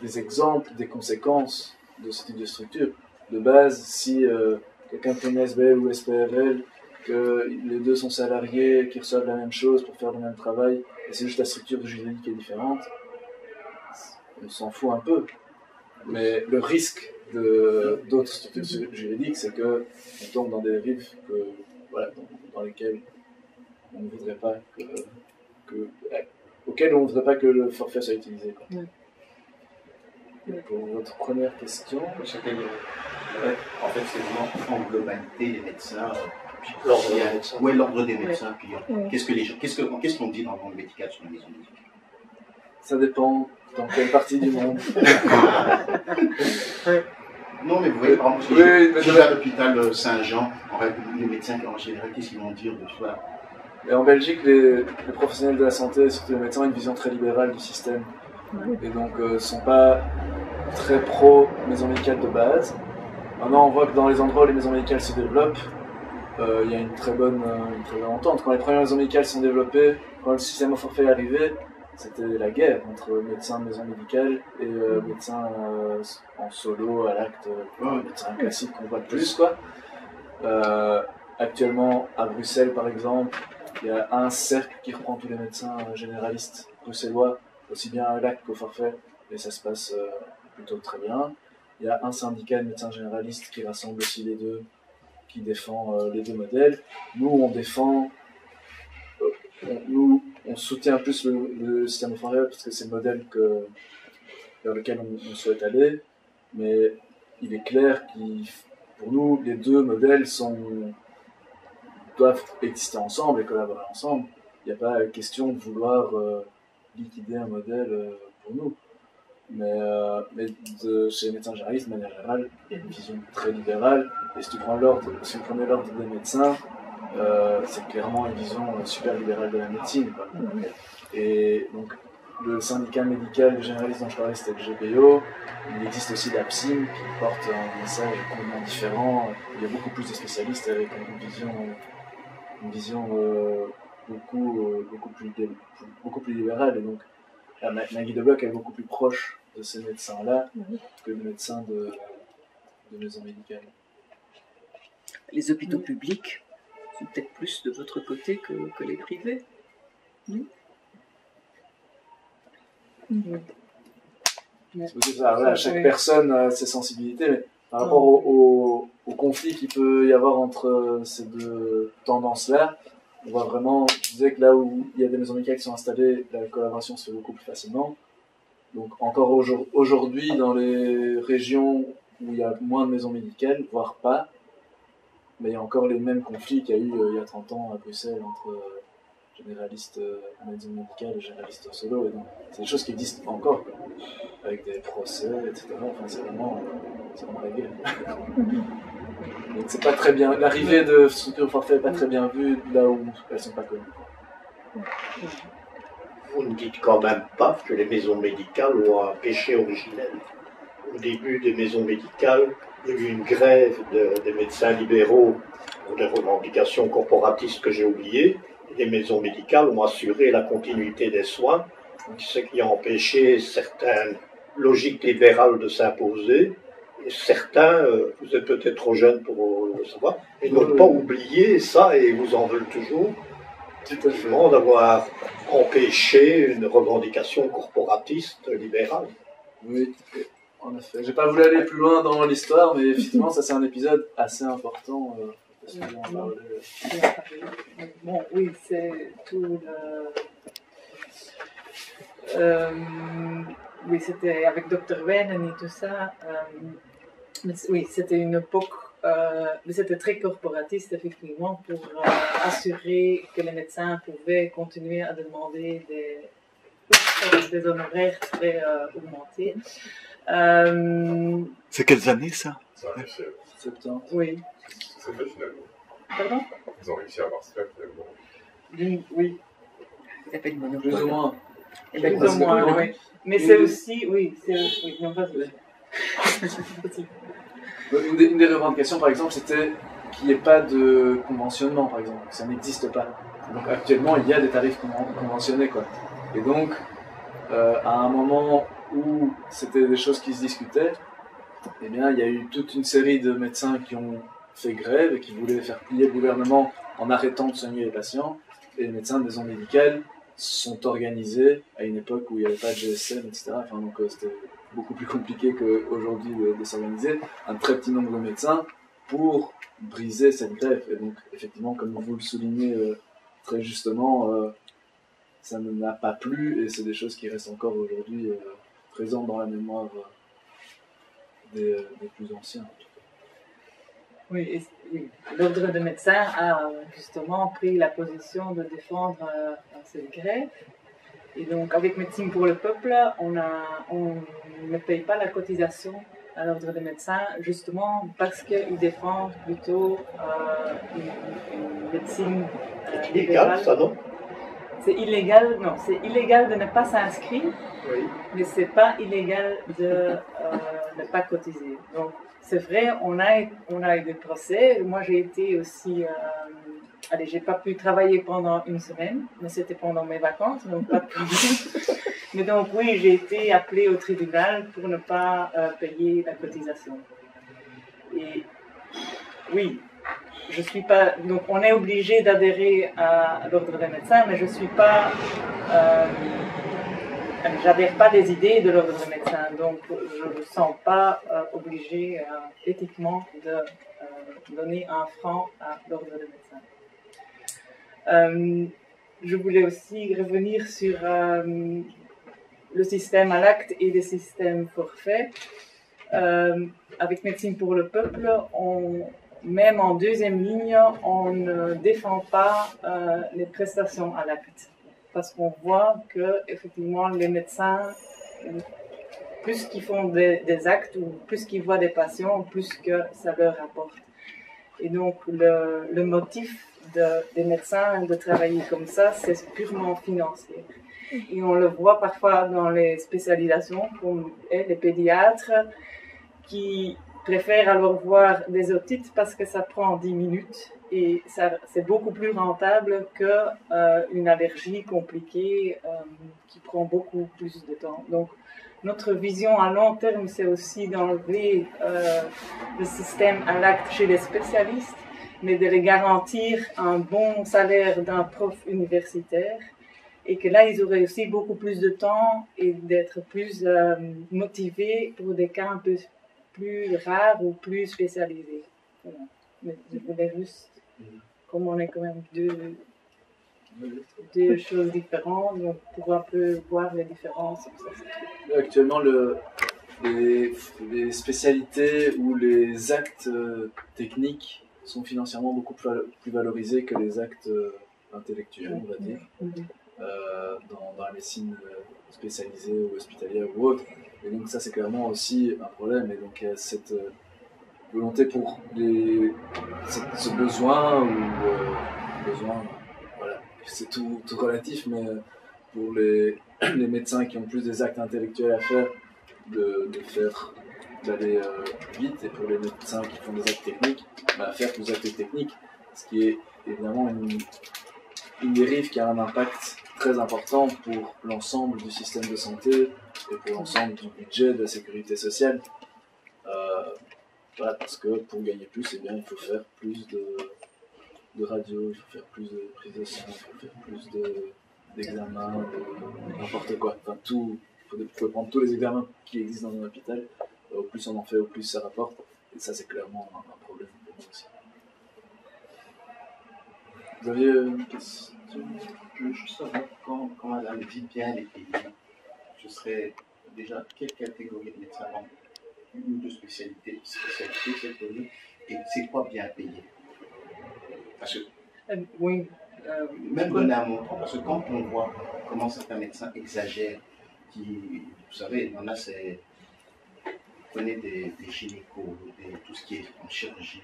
des exemples, des conséquences de ce type de structure. De base, si quelqu'un fait une SBL ou SPRL, que les deux sont salariés, qui reçoivent la même chose pour faire le même travail, et c'est juste la structure juridique qui est différente, on s'en fout un peu. Mais le risque d'autres structures juridiques, c'est qu'on tombe dans des dérives dans lesquelles on ne voudrait pas auquel on ne voudrait pas que le forfait soit utilisé. Quoi. Oui. Pour votre première question... En fait, c'est vraiment en globalité les médecins, l'ordre des médecins. Oui, l'ordre des médecins. Puis, qu'est-ce qu'on dit dans le monde médical sur les maisons médicales? Ça dépend dans quelle partie du monde. Non, mais vous voyez, par exemple, si je vais à l'hôpital Saint-Jean, les médecins en général, qu'est-ce qu'ils vont dire de toi? Et en Belgique, les professionnels de la santé, surtout les médecins, ont une vision très libérale du système. Et donc, ne sont pas très pro-maison médicale de base. Maintenant, on voit que dans les endroits où les maisons médicales se développent, il y a une très bonne entente. Quand les premières maisons médicales sont développées, quand le système au forfait est arrivé, c'était la guerre entre médecins de maison médicale et médecins en solo, à l'acte, médecins classiques qu'on voit de plus, quoi. Actuellement, à Bruxelles, par exemple, il y a un cercle qui reprend tous les médecins généralistes bruxellois, aussi bien à l'acte qu'au forfait, et ça se passe plutôt très bien. Il y a un syndicat de médecins généralistes qui rassemble aussi les deux, qui défend les deux modèles. Nous, on défend, on soutient plus le système au forfait parce que c'est le modèle vers lequel on souhaite aller, mais il est clair que pour nous, les deux modèles doivent exister ensemble et collaborer ensemble. Il n'y a pas question de vouloir liquider un modèle pour nous. Mais chez les médecins généralistes, de manière générale, il y a une vision très libérale. Et si vous prenez l'ordre des médecins, c'est clairement une vision super libérale de la médecine, quoi. Et donc, le syndicat médical généraliste dont je parlais, c'était le GPO. Il existe aussi l'APSIM qui porte un message complètement différent. Il y a beaucoup plus de spécialistes avec une vision beaucoup plus libérale. Et donc, Maggie de Bloch est beaucoup plus proche de ces médecins-là que de médecins de maison médicale. Les hôpitaux publics sont peut-être plus de votre côté que les privés. C'est ça, voilà, chaque personne a ses sensibilités, mais par rapport au conflit qu'il peut y avoir entre ces deux tendances-là, on voit vraiment, je disais que là où il y a des maisons médicales qui sont installées, la collaboration se fait beaucoup plus facilement. Donc encore aujourd'hui, dans les régions où il y a moins de maisons médicales, voire pas, mais il y a encore les mêmes conflits qu'il y a eu il y a 30 ans à Bruxelles entre généralistes en médecine médicale et généralistes en solo. Et donc, c'est des choses qui existent encore, quoi, avec des procès, etc. Enfin, c'est vraiment la guerre. Donc c'est pas très bien. L'arrivée de structures forfait n'est pas très bien vue là où elles sont pas connues. Vous ne dites quand même pas que les maisons médicales ont un péché originel. Au début des maisons médicales, il y a eu une grève des médecins libéraux pour des revendications corporatistes que j'ai oubliées. Les maisons médicales ont assuré la continuité des soins, ce qui a empêché certaines logiques libérales de s'imposer. Et certains, vous êtes peut-être trop jeunes pour le savoir, et n'ont pas oublié ça et vous en veulent toujours, effectivement, d'avoir empêché une revendication corporatiste libérale. Oui, en effet. J'ai pas voulu aller plus loin dans l'histoire, mais effectivement, ça c'est un épisode assez important. Bon, oui, c'est tout oui, c'était avec Dr. Weinen et tout ça. Oui, c'était une époque, mais c'était très corporatiste, effectivement, pour assurer que les médecins pouvaient continuer à demander des honoraires très augmentés. C'est quelles années, ça? Ça a réussi. 70. Oui. C'est fait finalement. Pardon? Ils ont réussi à avoir ça finalement. Oui. Ça s'appelle monopole. Plus ou moins. Plus ou moins, oui. Mais c'est aussi, oui, non, vas-y. Une des revendications, par exemple, c'était qu'il n'y ait pas de conventionnement, par exemple. Ça n'existe pas. Donc actuellement, il y a des tarifs conventionnés, quoi. Et donc, à un moment où c'était des choses qui se discutaient, eh bien, il y a eu toute une série de médecins qui ont fait grève et qui voulaient faire plier le gouvernement en arrêtant de soigner les patients. Et les médecins de maison médicale sont organisés à une époque où il n'y avait pas de GSM, etc. Enfin, donc c'était beaucoup plus compliqué qu'aujourd'hui de s'organiser. Un très petit nombre de médecins pour briser cette grève. Et donc, effectivement, comme vous le soulignez très justement, ça ne n'a pas plu et c'est des choses qui restent encore aujourd'hui présentes dans la mémoire des plus anciens. Oui, l'ordre des médecins a justement pris la position de défendre cette grève. Et donc, avec Médecine pour le Peuple, on ne paye pas la cotisation à l'ordre des médecins, justement parce qu'ils défendent plutôt une médecine libérale. Ça, non? C'est illégal, non, c'est illégal de ne pas s'inscrire, mais c'est pas illégal de ne pas cotiser. Donc, c'est vrai, on a eu des procès. Moi, j'ai été aussi... j'ai pas pu travailler pendant une semaine, mais c'était pendant mes vacances, donc pas de problème. Mais donc, oui, j'ai été appelée au tribunal pour ne pas payer la cotisation. Et oui, je suis pas... Donc, on est obligé d'adhérer à l'ordre des médecins, mais je suis pas... j'adhère pas des idées de l'ordre des médecins, donc je ne me sens pas obligée éthiquement de donner un franc à l'ordre des médecins. Je voulais aussi revenir sur le système à l'acte et les systèmes forfaits. Avec Médecine pour le Peuple, même en deuxième ligne, on ne défend pas les prestations à l'acte. Parce qu'on voit que effectivement les médecins, plus qu'ils font des actes ou plus qu'ils voient des patients, plus que ça leur rapporte. Et donc le motif des médecins de travailler comme ça, c'est purement financier. Et on le voit parfois dans les spécialisations, comme les pédiatres, qui préfèrent alors voir des otites parce que ça prend 10 minutes et c'est beaucoup plus rentable qu'une allergie compliquée qui prend beaucoup plus de temps. Donc, notre vision à long terme, c'est aussi d'enlever le système à l'acte chez les spécialistes, mais de les garantir un bon salaire d'un prof universitaire et que là, ils auraient aussi beaucoup plus de temps et d'être plus motivés pour des cas un peu plus rares ou plus spécialisés. Voilà. Mais je voulais juste, comme on est quand même deux choses différentes, donc pour un peu voir les différences. Actuellement, les spécialités ou les actes techniques sont financièrement beaucoup plus valorisés que les actes intellectuels, on va dire, dans la médecine spécialisée ou hospitalière ou autre. Et donc ça, c'est clairement aussi un problème. Et donc il y a cette volonté pour ce besoin voilà, c'est tout relatif, mais pour les médecins qui ont plus des actes intellectuels à faire, d'aller vite, et pour les médecins qui font des actes techniques, faire plus d'actes techniques, ce qui est évidemment une dérive qui a un impact très important pour l'ensemble du système de santé et pour l'ensemble du budget de la sécurité sociale. Voilà, parce que pour gagner plus, eh bien, il faut faire plus de radio, il faut faire plus de prise de sang, il faut faire plus d'examens, de n'importe quoi. Enfin, tout, il faut prendre tous les examens qui existent dans un hôpital. Au plus on en fait, au plus ça rapporte. Et ça, c'est clairement un problème pour nous aussi. Vous aviez une question? Je veux juste savoir, quand Madame dit bien les pays, ce serait déjà quelle catégorie de médecins, une ou deux spécialités c'est connu, et c'est quoi bien payé? Parce que, oui, même donner un montant, parce que quand on voit comment certains médecins exagèrent, vous savez, il y en a, c'est, vous connaissez des gynécos, tout ce qui est en chirurgie,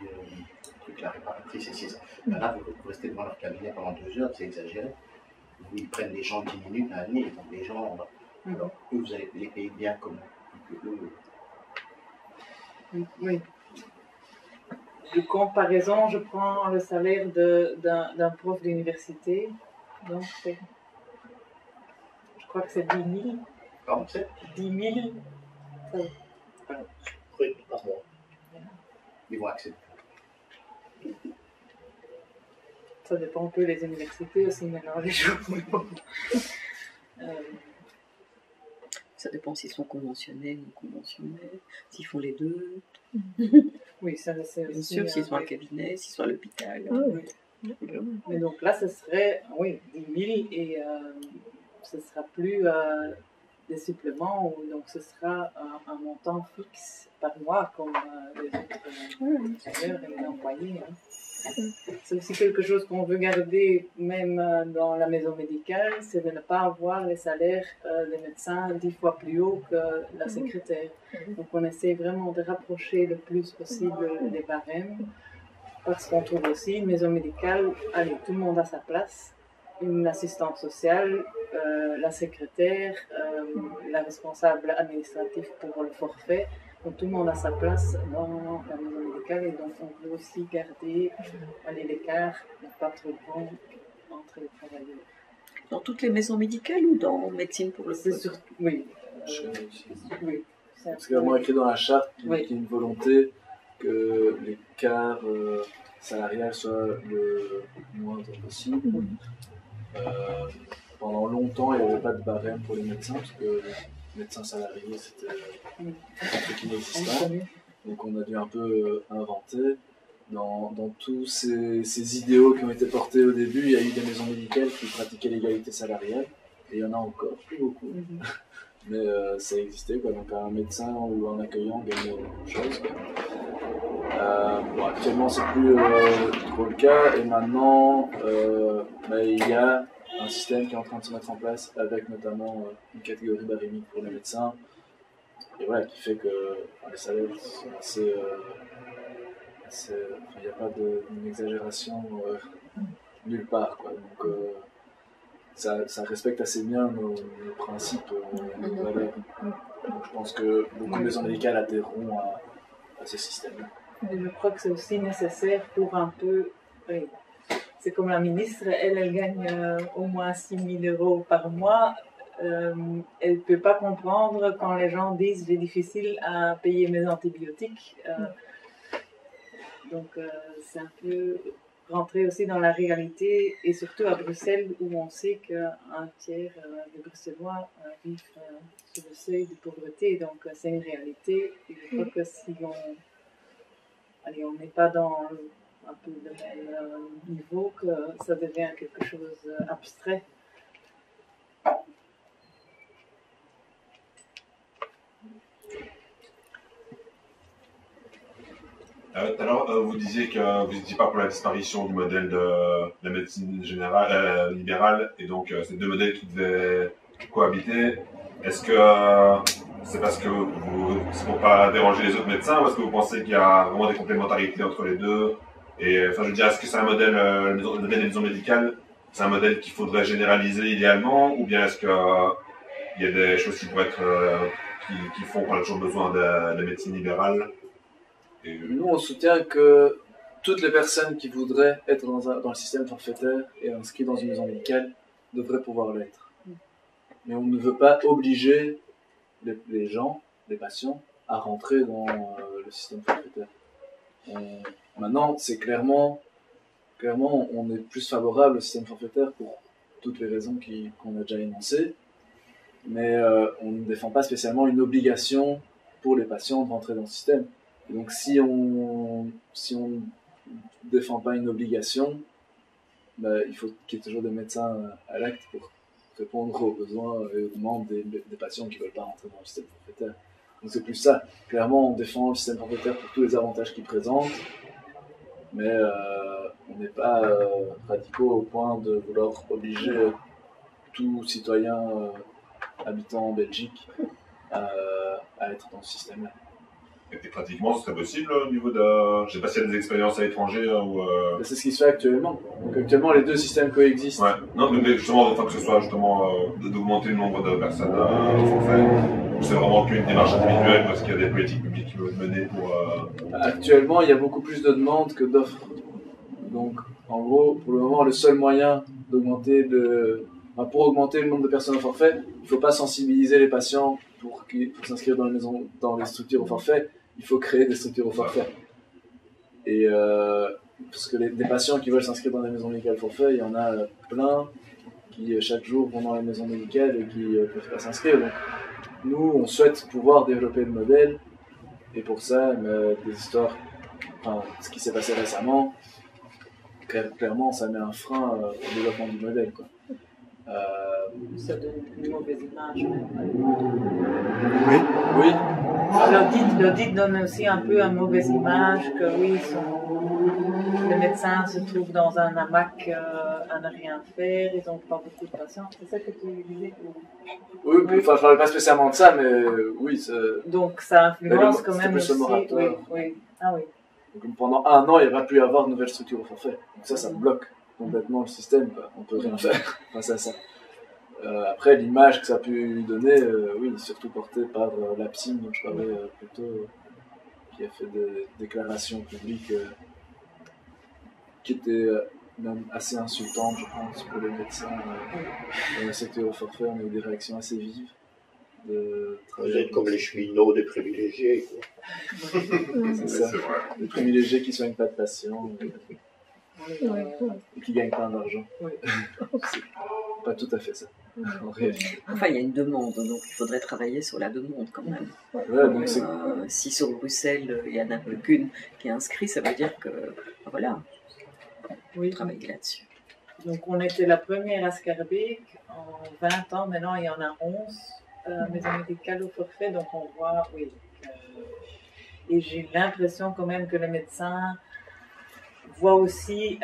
la réparatrice et c'est ça. Là, vous restez devant leur cabinet pendant 2 heures, c'est exagéré. Ils prennent des gens 10 minutes, un année, donc les gens, alors eux, vous allez les payer bien comment que eux. Oui. De comparaison, je prends le salaire d'un prof d'université, donc je crois que c'est 10 000. Comment c'est 10 000. Oui, par mois. Ils vont accepter. Ça dépend un peu des universités aussi maintenant, les jours. Ça dépend s'ils sont conventionnels ou non conventionnels, s'ils font les deux. Oui, ça c'est bien sûr, s'ils sont à cabinet, s'ils sont à l'hôpital. Oui. Mais donc là, ce serait 10 000 et ce ne sera plus des suppléments, donc ce sera un montant fixe par mois comme les autres salaires et les employés. Hein. C'est aussi quelque chose qu'on veut garder même dans la maison médicale, c'est de ne pas avoir les salaires des médecins 10 fois plus haut que la secrétaire. Donc on essaie vraiment de rapprocher le plus possible les barèmes, parce qu'on trouve aussi une maison médicale, allez, tout le monde a sa place, une assistante sociale, la secrétaire, la responsable administrative pour le forfait. Donc tout le monde a sa place dans la maison médicale et donc on veut aussi garder l'écart pas trop grand entre les travailleurs. Dans toutes les maisons médicales ou dans médecine pour le peuple? Oui. Oui. C'est clairement écrit dans la charte qu'il y a une volonté que l'écart salarial soit le moindre possible. Pendant longtemps, il n'y avait pas de barème pour les médecins parce que les médecins salariés, c'était un truc inexistant. Donc on a dû un peu inventer. Dans tous ces idéaux qui ont été portés au début, il y a eu des maisons médicales qui pratiquaient l'égalité salariale. Et il y en a encore, plus beaucoup. Mais ça existait, quoi. Donc un médecin ou un accueillant gagnait la même chose. Actuellement, c'est plus trop le cas. Et maintenant, il y a un système qui est en train de se mettre en place avec notamment une catégorie barémique pour les médecins. Et voilà, qui fait que les salaires sont assez... il n'y a pas d'une exagération nulle part, quoi. Donc ça respecte assez bien nos principes, nos valeurs. Donc je pense que beaucoup de maisons médicales adhéreront ce système-là. Mais je crois que c'est aussi nécessaire pour un peu... Oui. C'est comme la ministre, elle gagne au moins 6 000 € par mois. Elle ne peut pas comprendre quand les gens disent j'ai difficile à payer mes antibiotiques. Donc c'est un peu rentrer aussi dans la réalité, et surtout à Bruxelles où on sait qu'un tiers des Bruxellois vivent sur le seuil de pauvreté. Donc c'est une réalité, et je crois que si on n'est pas dans un peu le même niveau, que ça devient quelque chose d'abstrait. Tout à l'heure, vous disiez que vous n'étiez pas pour la disparition du modèle de la médecine générale, libérale, et donc ces deux modèles qui devaient cohabiter. Est-ce que c'est parce que c'est pour pas déranger les autres médecins, ou est-ce que vous pensez qu'il y a vraiment des complémentarités entre les deux? Et enfin, je veux dire, est-ce que c'est un modèle, le modèle des maisons médicales, c'est un modèle qu'il faudrait généraliser idéalement, ou bien est-ce que il y a des choses qui pourraient être qui font qu'on a toujours besoin de médecine libérale? Et nous, on soutient que toutes les personnes qui voudraient être dans le système forfaitaire et inscrites dans une maison médicale devraient pouvoir l'être. Mais on ne veut pas obliger les gens, les patients, à rentrer dans le système forfaitaire. Maintenant, c'est clairement, on est plus favorable au système forfaitaire pour toutes les raisons qu'on a déjà énoncées, mais on ne défend pas spécialement une obligation pour les patients de rentrer dans le système. Et donc si on défend pas une obligation, il faut qu'il y ait toujours des médecins à l'acte pour répondre aux besoins et aux demandes des patients qui ne veulent pas rentrer dans le système forfaitaire. Donc c'est plus ça. Clairement, on défend le système forfaitaire pour tous les avantages qu'il présente, mais on n'est pas radicaux au point de vouloir obliger tout citoyen habitant en Belgique à être dans ce système-là. Et pratiquement, ce serait possible au niveau de... Je ne sais pas s'il y a des expériences à l'étranger ou... C'est ce qui se fait actuellement. Donc actuellement, les deux systèmes coexistent. Ouais. Non, mais justement, que ce soit justement d'augmenter le nombre de personnes au forfait, c'est vraiment qu'une démarche individuelle parce qu'il y a des politiques publiques qui veulent mener pour... Actuellement, il y a beaucoup plus de demandes que d'offres. Donc, en gros, pour le moment, le seul moyen d'augmenter pour augmenter le nombre de personnes au forfait, il ne faut pas sensibiliser les patients pour s'inscrire dans les structures au forfait. Il faut créer des structures au forfait. Et parce que des patients qui veulent s'inscrire dans les maisons médicales forfait, il y en a plein qui chaque jour vont dans les maisons médicales et qui ne peuvent pas s'inscrire. Donc, nous, on souhaite pouvoir développer le modèle, et pour ça, des histoires, ce qui s'est passé récemment, clairement, ça met un frein au développement du modèle, quoi. Ça donne une mauvaise image. Oui. L'audit donne aussi un peu une mauvaise image, que oui, les médecins se trouvent dans un hamac à ne rien faire, ils n'ont pas beaucoup de patients. C'est ça que tu disais? Oui, enfin, je ne parlais pas spécialement de ça, mais oui. Donc ça influence quand même aussi. Oui. Ah oui. Donc, pendant un an, il n'y a pas pu y avoir de nouvelles structures au forfait. Donc ça bloque complètement le système. On ne peut rien faire face à ça. Après, l'image que ça a pu donner, oui, surtout portée par l'APSIM, dont je parlais plus tôt, qui a fait des déclarations publiques qui étaient même assez insultantes, je pense, pour les médecins dans le secteur au forfait. On a eu des réactions assez vives. Vous êtes comme les cheminots des privilégiés, quoi. C'est ça, les privilégiés qui ne soignent pas de patients et qui gagnent plein d'argent. C'est pas tout à fait ça. Enfin, il y a une demande, donc il faudrait travailler sur la demande quand même. Donc si sur Bruxelles, il n'y en a qu'une qui est inscrite, ça veut dire que, voilà, on travaille là-dessus. Donc on était la première à Schaerbeek en 20 ans, maintenant il y en a 11 maisons médicales au forfait, donc on voit, et j'ai l'impression quand même que les médecins voient aussi,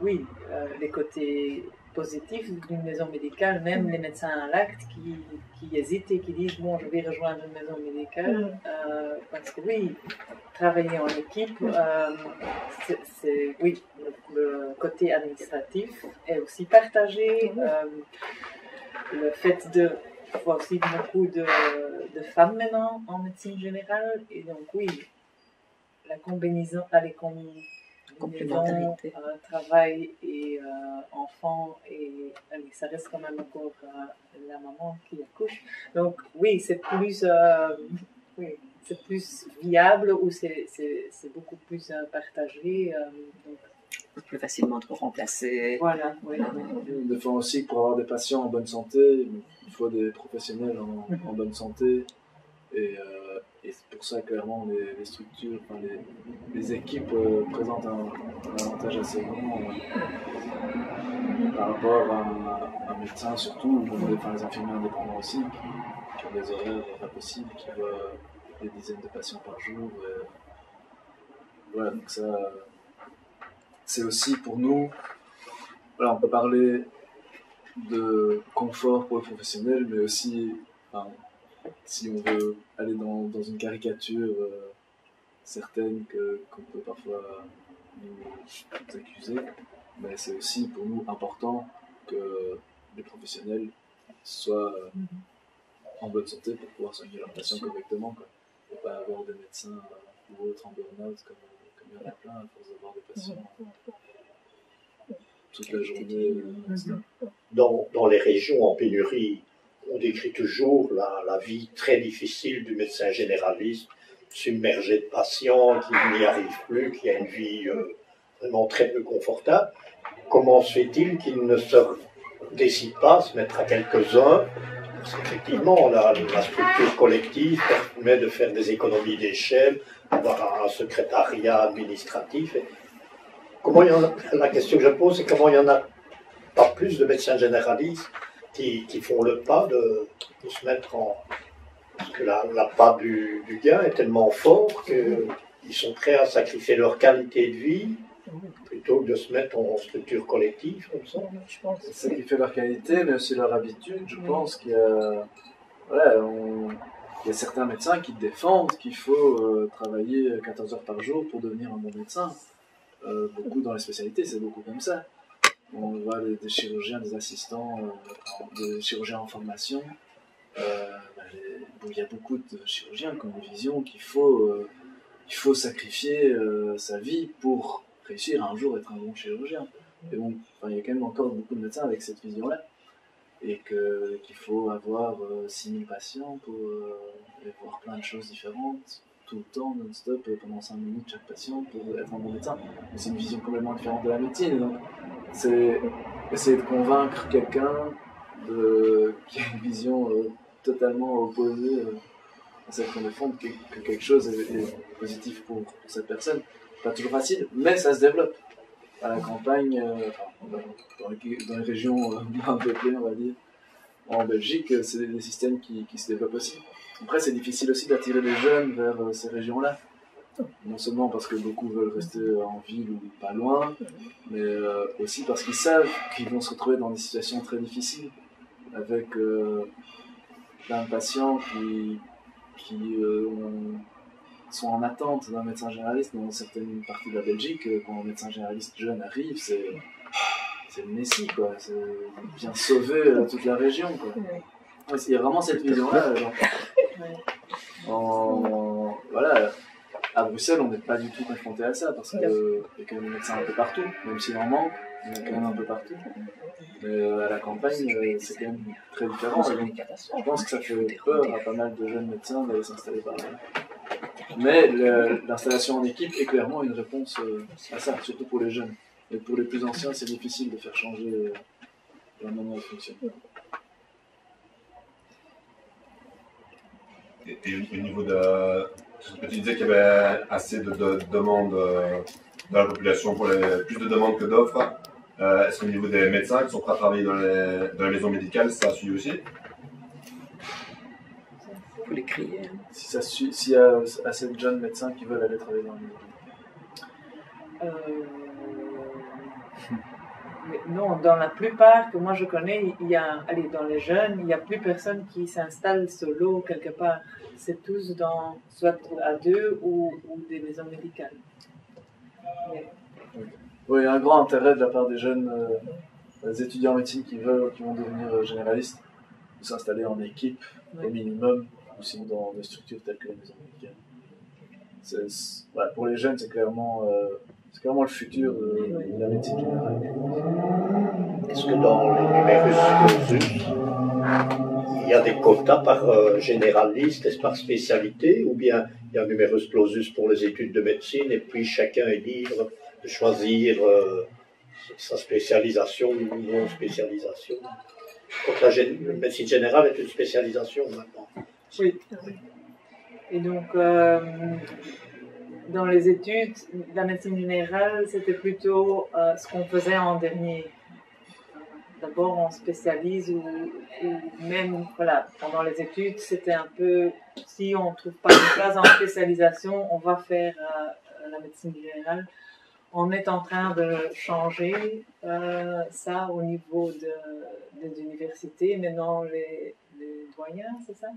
les côtés positifs d'une maison médicale, même les médecins à l'acte qui hésitent et qui disent bon, je vais rejoindre une maison médicale parce que travailler en équipe, le côté administratif est aussi partagé, le fait de voir aussi beaucoup de femmes maintenant en médecine générale, et donc la combinaison, Complémentarité. travail et enfant, et allez, ça reste quand même encore la maman qui accouche. Donc oui, c'est plus, c'est plus viable ou c'est beaucoup plus partagé. Donc, Plus facilement être remplacé. voilà, oui. Des fois aussi, pour avoir des patients en bonne santé, il faut des professionnels en bonne santé. Et c'est pour ça, clairement, les structures, enfin, les équipes présentent un avantage assez grand par rapport à un médecin, surtout, enfin, les infirmiers indépendants aussi, qui ont des horaires pas possibles, qui voient des dizaines de patients par jour. Voilà, donc ça, c'est aussi pour nous, voilà, on peut parler de confort pour le professionnel, mais aussi, enfin, si on veut aller dans une caricature certaine qu'on peut parfois nous accuser, mais c'est aussi pour nous important que les professionnels soient en bonne santé pour pouvoir soigner leurs patients correctement, quoi. Et pas avoir des médecins ou autres en burn-out comme il y en a plein à force d'avoir des patients toute la journée. Dans les régions en pénurie, on décrit toujours la vie très difficile du médecin généraliste, submergé de patients, qui n'y arrive plus, qui a une vie vraiment très peu confortable. Comment se fait-il qu'il ne se décide pas à se mettre à quelques-uns? Parce qu'effectivement, la structure collective permet de faire des économies d'échelle, d'avoir un secrétariat administratif. La question que je pose, c'est comment il n'y en a pas plus de médecins généralistes qui font le pas de se mettre en... Parce que l'appât du gain est tellement fort qu'ils sont prêts à sacrifier leur qualité de vie plutôt que de se mettre en structure collective comme ça. C'est ça qui fait leur qualité, mais aussi leur habitude. Je pense qu'il y a, voilà, il y a certains médecins qui défendent qu'il faut travailler 14 heures par jour pour devenir un bon médecin. Beaucoup dans les spécialités, c'est beaucoup comme ça. On voit des chirurgiens, des assistants, des chirurgiens en formation. Il y a beaucoup de chirurgiens qui ont une vision qu'il faut sacrifier sa vie pour réussir à un jour être un bon chirurgien. Et bon, il y a quand même encore beaucoup de médecins avec cette vision-là. Et qu'il faut avoir 6000 patients pour voir plein de choses différentes, tout le temps, non-stop, pendant 5 minutes chaque patient pour être un bon médecin. Mais c'est une vision complètement différente de la médecine. Donc, c'est essayer de convaincre quelqu'un qui a une vision totalement opposée à celle qu'on défend, que quelque chose est positif pour cette personne. Pas toujours facile, mais ça se développe. À la campagne, dans les régions bien peuplées, on va dire, en Belgique, c'est des systèmes qui se développent aussi. Après, c'est difficile aussi d'attirer les jeunes vers ces régions-là. Non seulement parce que beaucoup veulent rester en ville ou pas loin, mais aussi parce qu'ils savent qu'ils vont se retrouver dans des situations très difficiles, avec plein de patients qui sont en attente d'un médecin généraliste. Dans certaines parties de la Belgique, quand un médecin généraliste jeune arrive, c'est le messie, quoi. C'est bien sauver toute la région, quoi. Il y a vraiment cette vision-là. Voilà, à Bruxelles, on n'est pas du tout confronté à ça, parce qu'il y a quand même des médecins un peu partout, même s'il en manque, il y en a quand même un peu partout. Mais à la campagne, c'est quand même très différent. Donc, je pense que ça fait peur à pas mal de jeunes médecins d'aller s'installer par là. Mais l'installation en équipe est clairement une réponse à ça, surtout pour les jeunes. Et pour les plus anciens, c'est difficile de faire changer la manière de fonctionner. Et au niveau de... Tu disais qu'il y avait assez de demandes dans la population, pour plus de demandes que d'offres. Est-ce qu'au niveau des médecins qui sont prêts à travailler dans les maisons médicales, ça suit aussi? Il faut les crier. Hein. S'il y a assez de jeunes médecins qui veulent aller travailler dans les maisons médicales. Non, dans la plupart que moi je connais, dans les jeunes, il n'y a plus personne qui s'installe solo quelque part. C'est tous soit à deux ou des maisons médicales. Oui, il y a un grand intérêt de la part des jeunes des étudiants en médecine qui vont devenir généralistes, de s'installer en équipe au minimum, ou sinon dans des structures telles que les maisons médicales. Pour les jeunes, c'est clairement le futur de la médecine générale. Est-ce que dans les numerus clausus, il y a des quotas par généraliste et par spécialité, ou bien il y a un numerus clausus pour les études de médecine et puis chacun est libre de choisir sa spécialisation ou non spécialisation? Donc la médecine générale est une spécialisation maintenant. Oui. Et donc, dans les études, la médecine générale, c'était plutôt ce qu'on faisait en dernier. D'abord, on spécialise ou même, voilà, pendant les études, c'était un peu, si on ne trouve pas de place en spécialisation, on va faire la médecine générale. On est en train de changer ça au niveau des universités. Maintenant, les doyens, c'est ça?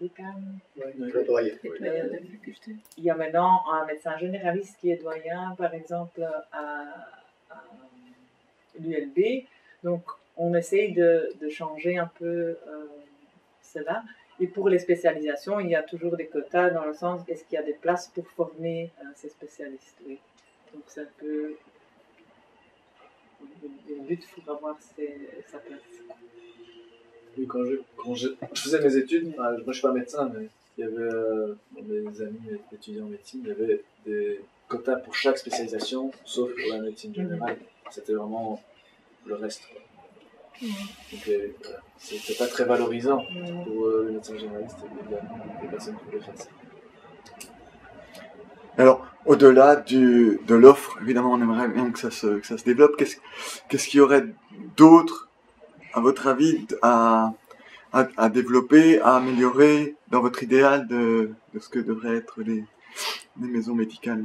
Décan. Le doyen. Il y a maintenant un médecin généraliste qui est doyen, par exemple, à l'ULB. Donc, on essaye de changer un peu cela. Et pour les spécialisations, il y a toujours des quotas dans le sens, est-ce qu'il y a des places pour former ces spécialistes? Oui. Donc, c'est un peu le but pour avoir sa place. Oui, quand je faisais mes études, moi je ne suis pas médecin, mais il y avait, dans mes amis étudiants en médecine, il y avait des quotas pour chaque spécialisation, sauf pour la médecine générale. C'était vraiment le reste. Donc voilà, c'était pas très valorisant pour les médecins généralistes et les personnes qui voulaient faire ça. Alors, au-delà de l'offre, évidemment, on aimerait bien que ça se développe. Qu'est-ce qu'il y aurait d'autre, à votre avis, à développer, à améliorer dans votre idéal de ce que devraient être les maisons médicales?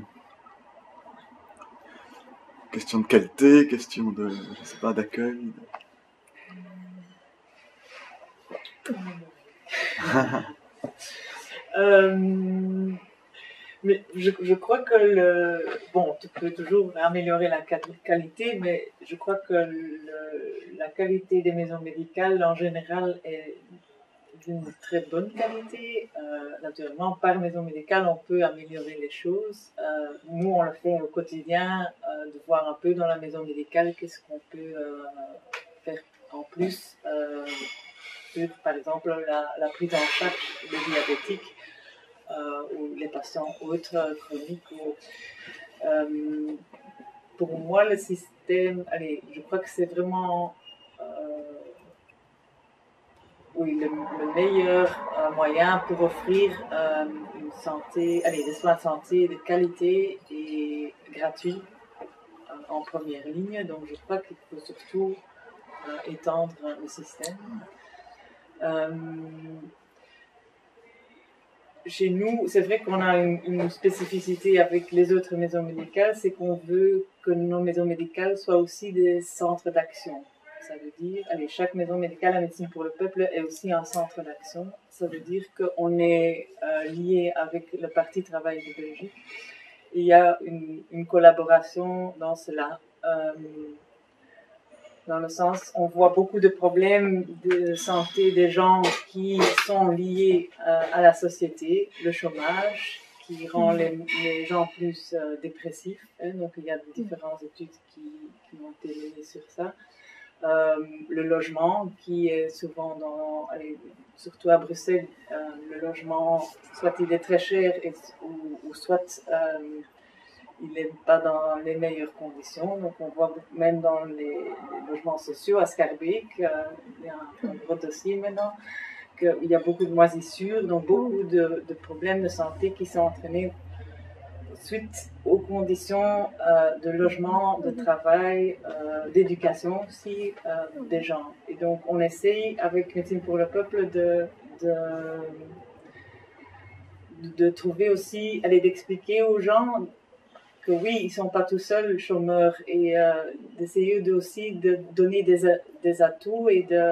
Question de qualité, question de, je sais pas, d'accueil. Mais je crois que bon, tu peux toujours améliorer la qualité, mais je crois que la qualité des maisons médicales en général est d'une très bonne qualité. Naturellement, par maison médicale, on peut améliorer les choses. Nous, on le fait au quotidien, de voir un peu dans la maison médicale qu'est-ce qu'on peut faire en plus. Par exemple, la prise en charge des diabétiques ou les patients autres chroniques. Pour moi, le système, je crois que c'est vraiment le meilleur moyen pour offrir une santé, des soins de santé de qualité et gratuits en première ligne. Donc, je crois qu'il faut surtout étendre le système. Chez nous, c'est vrai qu'on a une spécificité avec les autres maisons médicales, c'est qu'on veut que nos maisons médicales soient aussi des centres d'action. Ça veut dire, chaque maison médicale, la médecine pour le peuple, est aussi un centre d'action. Ça veut dire qu'on est lié avec le Parti Travail de Belgique. Il y a une collaboration dans cela. Dans le sens, on voit beaucoup de problèmes de santé des gens qui sont liés à la société, le chômage, qui rend les gens plus dépressifs. Donc, il y a différentes études qui ont été menées sur ça. Le logement, qui est souvent surtout à Bruxelles, le logement, soit il est très cher, ou soit il n'est pas dans les meilleures conditions. Donc, on voit même dans les logements sociaux à Schaerbeek, il y a un gros dossier maintenant, qu'il y a beaucoup de moisissures, donc beaucoup de problèmes de santé qui sont entraînés suite aux conditions de logement, de travail, d'éducation aussi des gens. Et donc, on essaye, avec Médecine pour le peuple, de trouver aussi, d'expliquer aux gens que oui, ils ne sont pas tout seuls chômeurs, et d'essayer aussi de donner des atouts et de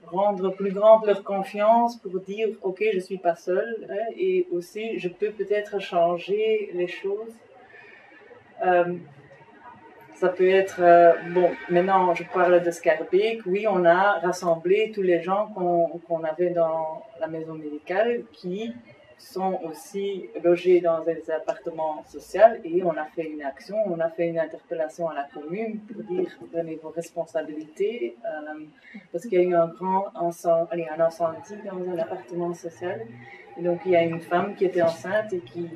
rendre plus grande leur confiance pour dire ok, je ne suis pas seule, et aussi je peux peut-être changer les choses. Ça peut être, bon, maintenant je parle de Schaerbeek, oui, on a rassemblé tous les gens qu'on avait dans la maison médicale qui sont aussi logés dans des appartements sociaux et on a fait une action, on a fait une interpellation à la commune pour dire prenez vos responsabilités parce qu'il y a eu un incendie dans un appartement social. Et donc il y a une femme qui était enceinte et qui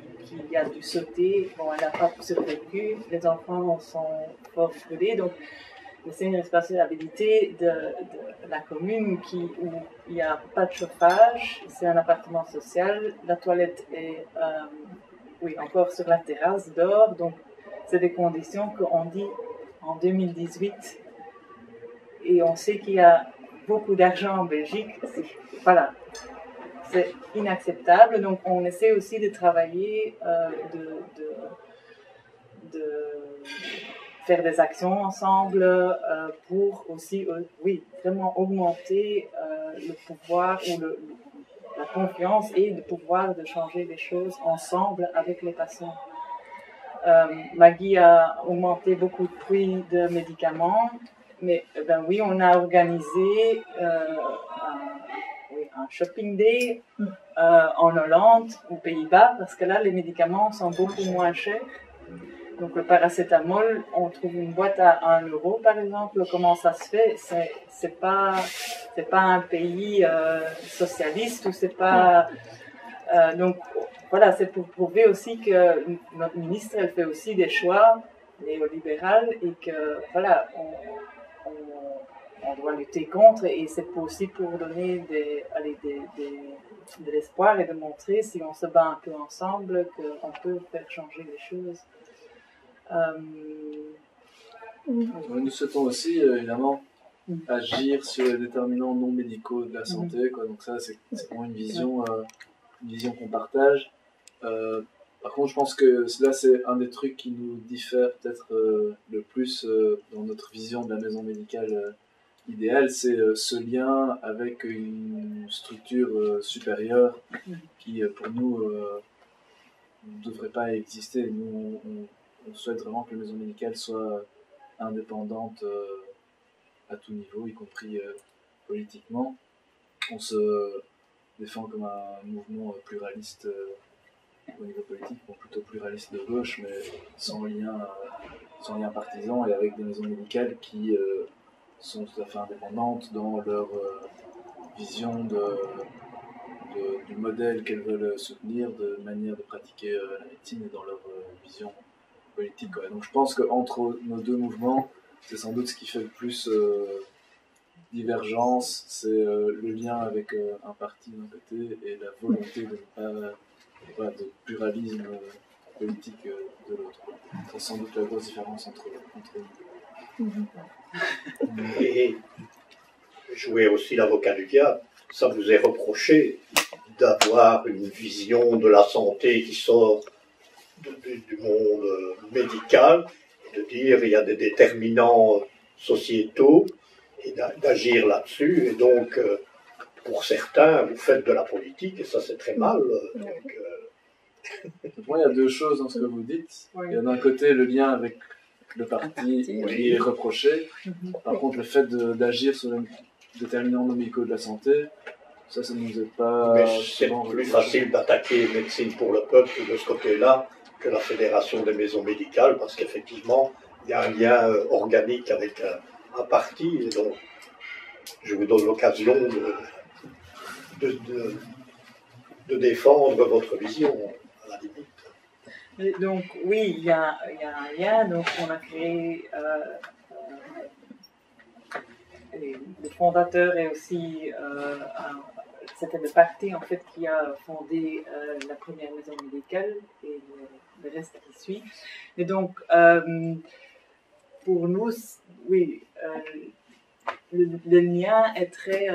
a dû sauter. Bon, elle n'a pas survécu. Les enfants sont fort brûlés. Donc c'est une responsabilité de la commune où il n'y a pas de chauffage. C'est un appartement social. La toilette est encore sur la terrasse dehors. Donc c'est des conditions qu'on dit en 2018. Et on sait qu'il y a beaucoup d'argent en Belgique. Voilà. C'est inacceptable, donc on essaie aussi de travailler, de faire des actions ensemble pour aussi, vraiment augmenter le pouvoir ou la confiance et le pouvoir de changer les choses ensemble avec les patients. Maggie a augmenté beaucoup de prix de médicaments, mais oui, on a organisé un shopping day en Hollande, aux Pays-Bas, parce que là, les médicaments sont beaucoup moins chers. Donc, le paracétamol, on trouve une boîte à 1 euro, par exemple. Comment ça se fait? C'est pas un pays socialiste ou c'est pas... donc, voilà, c'est pour prouver aussi que notre ministre, elle fait aussi des choix néolibéraux et que, voilà, on doit lutter contre et c'est aussi pour donner de l'espoir et de montrer, si on se bat un peu ensemble, qu'on peut faire changer les choses. Nous souhaitons aussi, évidemment, agir sur les déterminants non médicaux de la santé. Donc ça, c'est vraiment une vision qu'on partage. Par contre, je pense que là, c'est un des trucs qui nous diffère peut-être le plus dans notre vision de la maison médicale idéale, c'est ce lien avec une structure supérieure qui, pour nous, ne devrait pas exister. Nous, on souhaite vraiment que la maison médicale soit indépendante à tout niveau, y compris politiquement. On se défend comme un mouvement pluraliste au niveau politique, plutôt pluraliste de gauche, mais sans lien partisan et avec des maisons médicales qui sont tout à fait indépendantes dans leur vision du modèle qu'elles veulent soutenir, de manière de pratiquer la médecine et dans leur vision politique. Donc je pense qu'entre nos deux mouvements, c'est sans doute ce qui fait le plus divergence, c'est le lien avec un parti d'un côté et la volonté de ne pas de pluralisme politique de l'autre. C'est sans doute la grosse différence entre nous. Et jouer aussi l'avocat du diable, ça vous est reproché d'avoir une vision de la santé qui sort du monde médical, de dire il y a des déterminants sociétaux et d'agir là-dessus. Et donc, pour certains, vous faites de la politique et ça c'est très mal. Pour moi, il y a deux choses dans ce que vous dites. Il y a d'un côté le lien avec le parti qui est reproché. Par contre, le fait d'agir sur les déterminants médicaux de la santé, ça ne nous est pas... Mais c'est plus facile d'attaquer Médecine pour le peuple de ce côté-là que la Fédération des maisons médicales, parce qu'effectivement, il y a un lien organique avec un parti, et donc je vous donne l'occasion de défendre votre vision, à la limite. Donc oui, il y a un lien, donc on a créé... le fondateur est aussi... c'était le parti en fait qui a fondé la première maison médicale et le reste qui suit. Et donc, pour nous, oui, le lien est très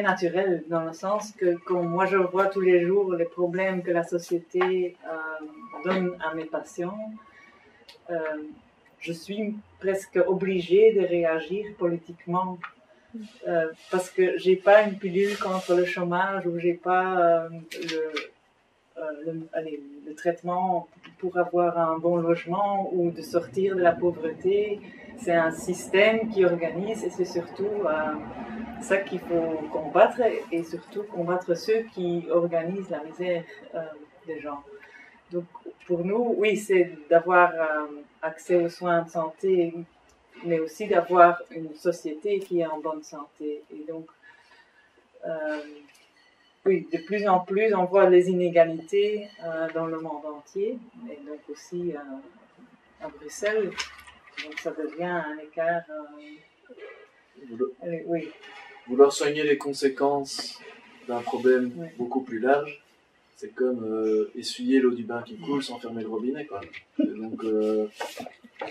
naturel dans le sens que quand moi je vois tous les jours les problèmes que la société donne à mes patients, je suis presque obligée de réagir politiquement. Parce que j'ai pas une pilule contre le chômage ou j'ai pas le traitement pour avoir un bon logement ou de sortir de la pauvreté. C'est un système qui organise et c'est surtout ça qu'il faut combattre et surtout combattre ceux qui organisent la misère des gens. Donc pour nous, oui, c'est d'avoir accès aux soins de santé, mais aussi d'avoir une société qui est en bonne santé. Et donc, oui, de plus en plus, on voit les inégalités dans le monde entier, et donc aussi à Bruxelles. Donc ça devient un écart. Oui. Vouloir soigner les conséquences d'un problème beaucoup plus large, c'est comme essuyer l'eau du bain qui coule sans fermer le robinet, quoi. Et donc,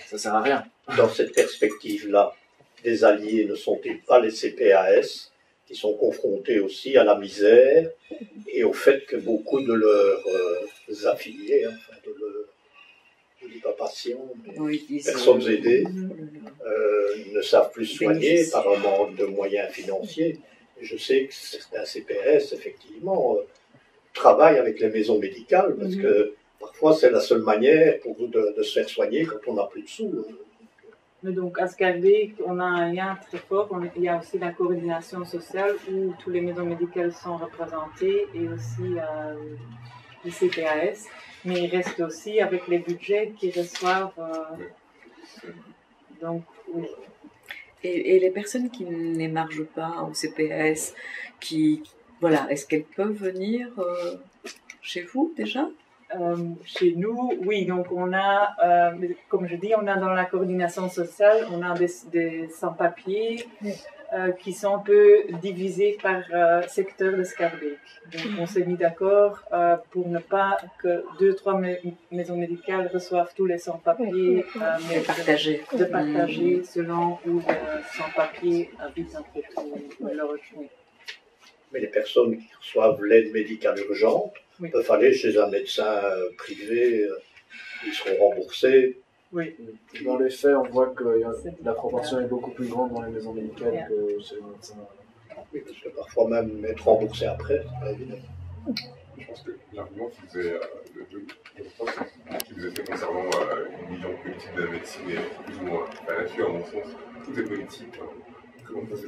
ça sert à rien. Dans cette perspective-là, des alliés ne sont-ils pas les CPAS qui sont confrontés aussi à la misère et au fait que beaucoup de leurs affiliés, enfin de leurs, je ne dis pas patients, mais personnes aidées, ne savent plus soigner par un manque de moyens financiers. Et je sais que certains CPAS, effectivement, travaillent avec les maisons médicales parce que parfois c'est la seule manière pour vous de se faire soigner quand on n'a plus de sous. Mais donc à Scarbeck, on a un lien très fort. Il y a aussi la coordination sociale où tous les maisons médicales sont représentées et aussi les CPAS. Mais il reste aussi avec les budgets qu'ils reçoivent. Donc oui. Et les personnes qui n'émargent pas au CPAS, voilà, est-ce qu'elles peuvent venir chez vous déjà? Chez nous, oui, donc on a, comme je dis, on a dans la coordination sociale, on a des sans-papiers qui sont un peu divisés par secteur de Scarbeck. Donc on s'est mis d'accord pour ne pas que 2-3 maisons médicales reçoivent tous les sans-papiers, mais de partager selon où les sans-papiers habitent un peu tout leur chemin. Mais les personnes qui reçoivent l'aide médicale urgente peuvent aller chez un médecin privé, ils seront remboursés. Oui. Dans les faits, on voit que la proportion est beaucoup plus grande dans les maisons médicales que chez les médecins. Oui, parce que parfois même être remboursé après, c'est pas évident. Je pense que l'argument qui vous est fait concernant une vision politique de la médecine est plus ou moins là-dessus, à mon sens, tout est politique. Que l'on fasse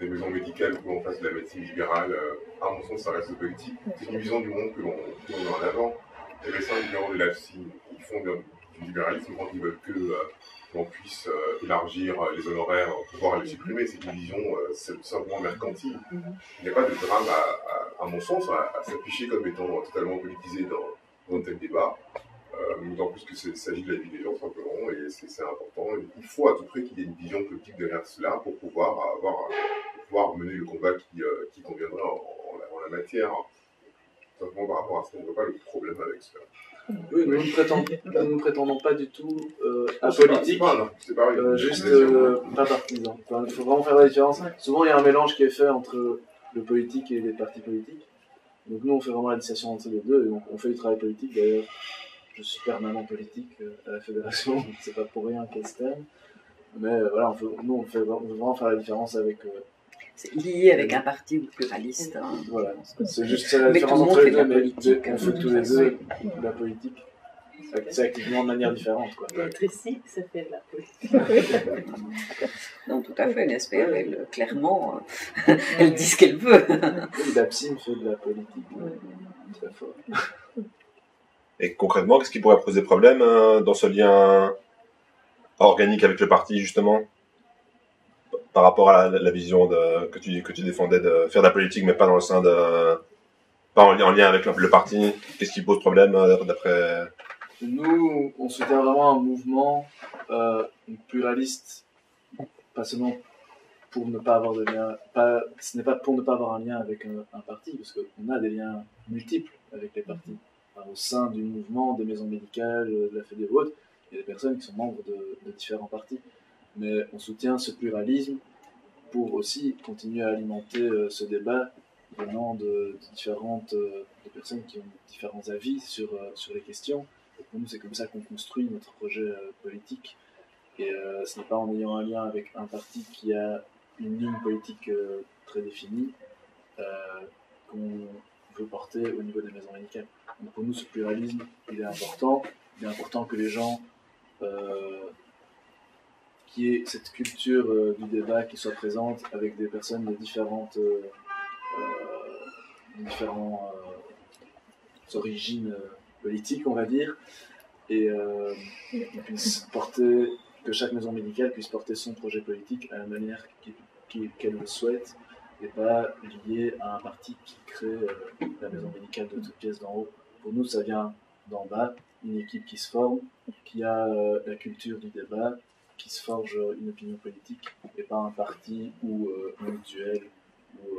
des maisons médicales ou que l'on fasse de la médecine libérale, à mon sens, ça reste politique. C'est une vision du monde que l'on met en avant. Les médecins libéraux de la médecine, ils font du libéralisme quand ils veulent que l'on puisse élargir les honoraires, pouvoir les supprimer. C'est une vision simplement mercantile. Il n'y a pas de drame, à mon sens, à s'afficher comme étant totalement politisé dans un tel débat. D'autant plus qu'il s'agit de la vie des gens simplement, et c'est important. Il faut à tout prix qu'il y ait une vision politique derrière cela pour pouvoir mener le combat qui conviendrait en la matière. Simplement par rapport à ça, on ne voit pas le problème avec cela. Oui, nous ne prétendons pas du tout apolitique, juste pas partisan. Enfin, il faut vraiment faire la différence. Souvent, il y a un mélange qui est fait entre le politique et les partis politiques. Donc nous, on fait vraiment la distinction entre les deux, et donc on fait du travail politique. D'ailleurs, je suis permanent politique à la fédération, c'est pas pour rien qu'elle se termine. Mais voilà, on veut vraiment faire la différence avec... c'est lié avec un parti pluraliste. Hein. Voilà, c'est juste la différence entre les deux, mais on fait tous les deux de la politique. C'est activement de manière différente. Être ici, ça fait de la politique. Non, tout à fait, n'est-ce pas? Elle, clairement, elle dit ce qu'elle veut. L'APSIM fait de la politique très fort. Et concrètement, qu'est-ce qui pourrait poser problème dans ce lien organique avec le parti, justement, par rapport à la vision que tu défendais de faire de la politique, mais pas dans le sein pas en lien avec le parti? Qu'est-ce qui pose problème d'après? Nous, on soutient vraiment un mouvement pluraliste, pas seulement pour ne pas avoir de lien, ce n'est pas pour ne pas avoir un lien avec un parti, parce qu'on a des liens multiples avec les partis. Au sein du mouvement, des maisons médicales, de la Fédé ou autre, il y a des personnes qui sont membres de différents partis. Mais on soutient ce pluralisme pour aussi continuer à alimenter ce débat venant de différentes de personnes qui ont différents avis sur les questions. Et pour nous, c'est comme ça qu'on construit notre projet politique. Et ce n'est pas en ayant un lien avec un parti qui a une ligne politique très définie qu'on peut porter au niveau des maisons médicales. Donc pour nous, ce pluralisme, il est important. Il est important que les gens qui aient cette culture du débat qui soit présente avec des personnes de différentes origines politiques, on va dire, et que chaque maison médicale puisse porter son projet politique à la manière qu'elle le souhaite, et pas lié à un parti qui crée la maison médicale de toutes pièces d'en haut. Pour nous, ça vient d'en bas, une équipe qui se forme, qui a la culture du débat, qui se forge une opinion politique, et pas un parti ou une mutuelle ou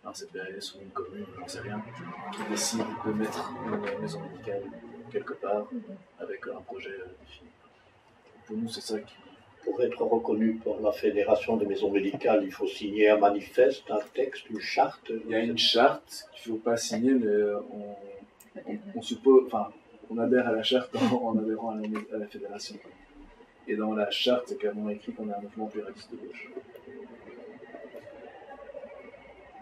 un CPS ou une commune, j'en sais rien, qui décide de mettre une maison médicale quelque part avec un projet défini. Pour nous, c'est ça qui... Pour être reconnu par la Fédération des maisons médicales, il faut signer un manifeste, un texte, une charte. Il y a une charte qu'il ne faut pas signer, mais on suppose, enfin, on adhère à la charte en adhérant à la fédération. Et dans la charte, c'est clairement écrit qu'on est un mouvement pluraliste de gauche.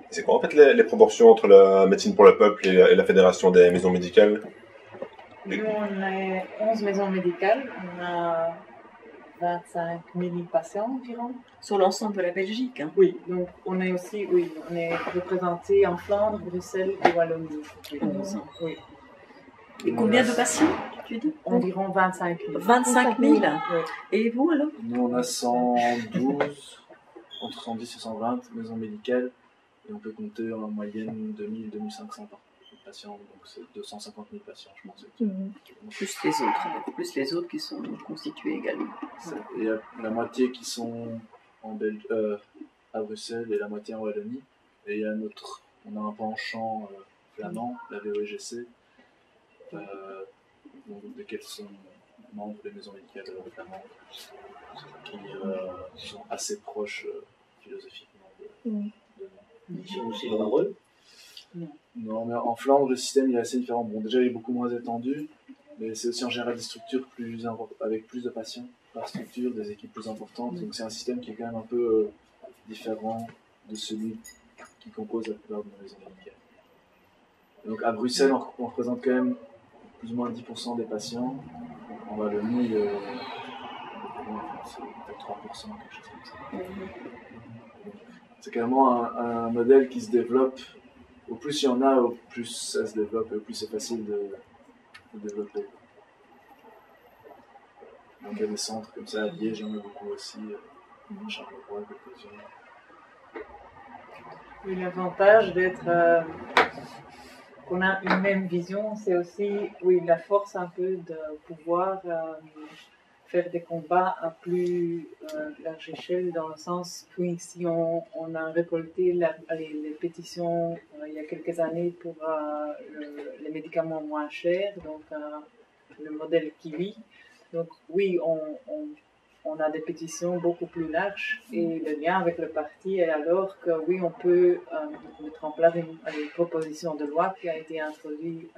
C'est quoi en fait les proportions entre la médecine pour le peuple et la fédération des maisons médicales? Nous, on est 11 maisons médicales, on a 25 000 patients environ. Sur l'ensemble de la Belgique, hein. Oui, donc on est aussi, oui, on est représenté en Flandre, Bruxelles et Wallonie. Oui. Et combien de patients, tu dis? Environ 25 000. 25 000. Oui. Et vous alors? Nous, on a 112, entre 110 et 120 maisons médicales, et on peut compter en moyenne 2000-2500 par patients, donc c'est 250 000 patients, je pense. Plus les autres qui sont constitués également. Il y a la moitié qui sont à Bruxelles et la moitié en Wallonie, et il y a on a un penchant flamand, la VOEGC, desquels sont membres des maisons médicales flamandes, qui sont assez proches philosophiquement de nous. Ils sont aussi nombreux? Non, mais en Flandre, le système il est assez différent. Bon, déjà, il est beaucoup moins étendu, mais c'est aussi en général des structures avec plus de patients par structure, des équipes plus importantes. Donc c'est un système qui est quand même un peu différent de celui qui compose la plupart de nos maisons médicales. Donc à Bruxelles, on représente quand même plus ou moins 10% des patients. En Wallonie, c'est peut-être 3%, quelque chose comme ça. C'est carrément un modèle qui se développe. Au plus il y en a, au plus ça se développe et au plus c'est facile de développer. Donc il y a des centres comme ça à Liège, j'en ai beaucoup aussi, à Charleroi, quelques-unes. Oui, l'avantage d'être qu'on a une même vision, c'est aussi la force un peu de pouvoir faire des combats à plus large échelle, dans le sens que si on a récolté les pétitions il y a quelques années pour les médicaments moins chers, donc le modèle Kiwi. Donc oui, on a des pétitions beaucoup plus larges et le lien avec le parti est alors que oui, on peut mettre en place une proposition de loi qui a été introduite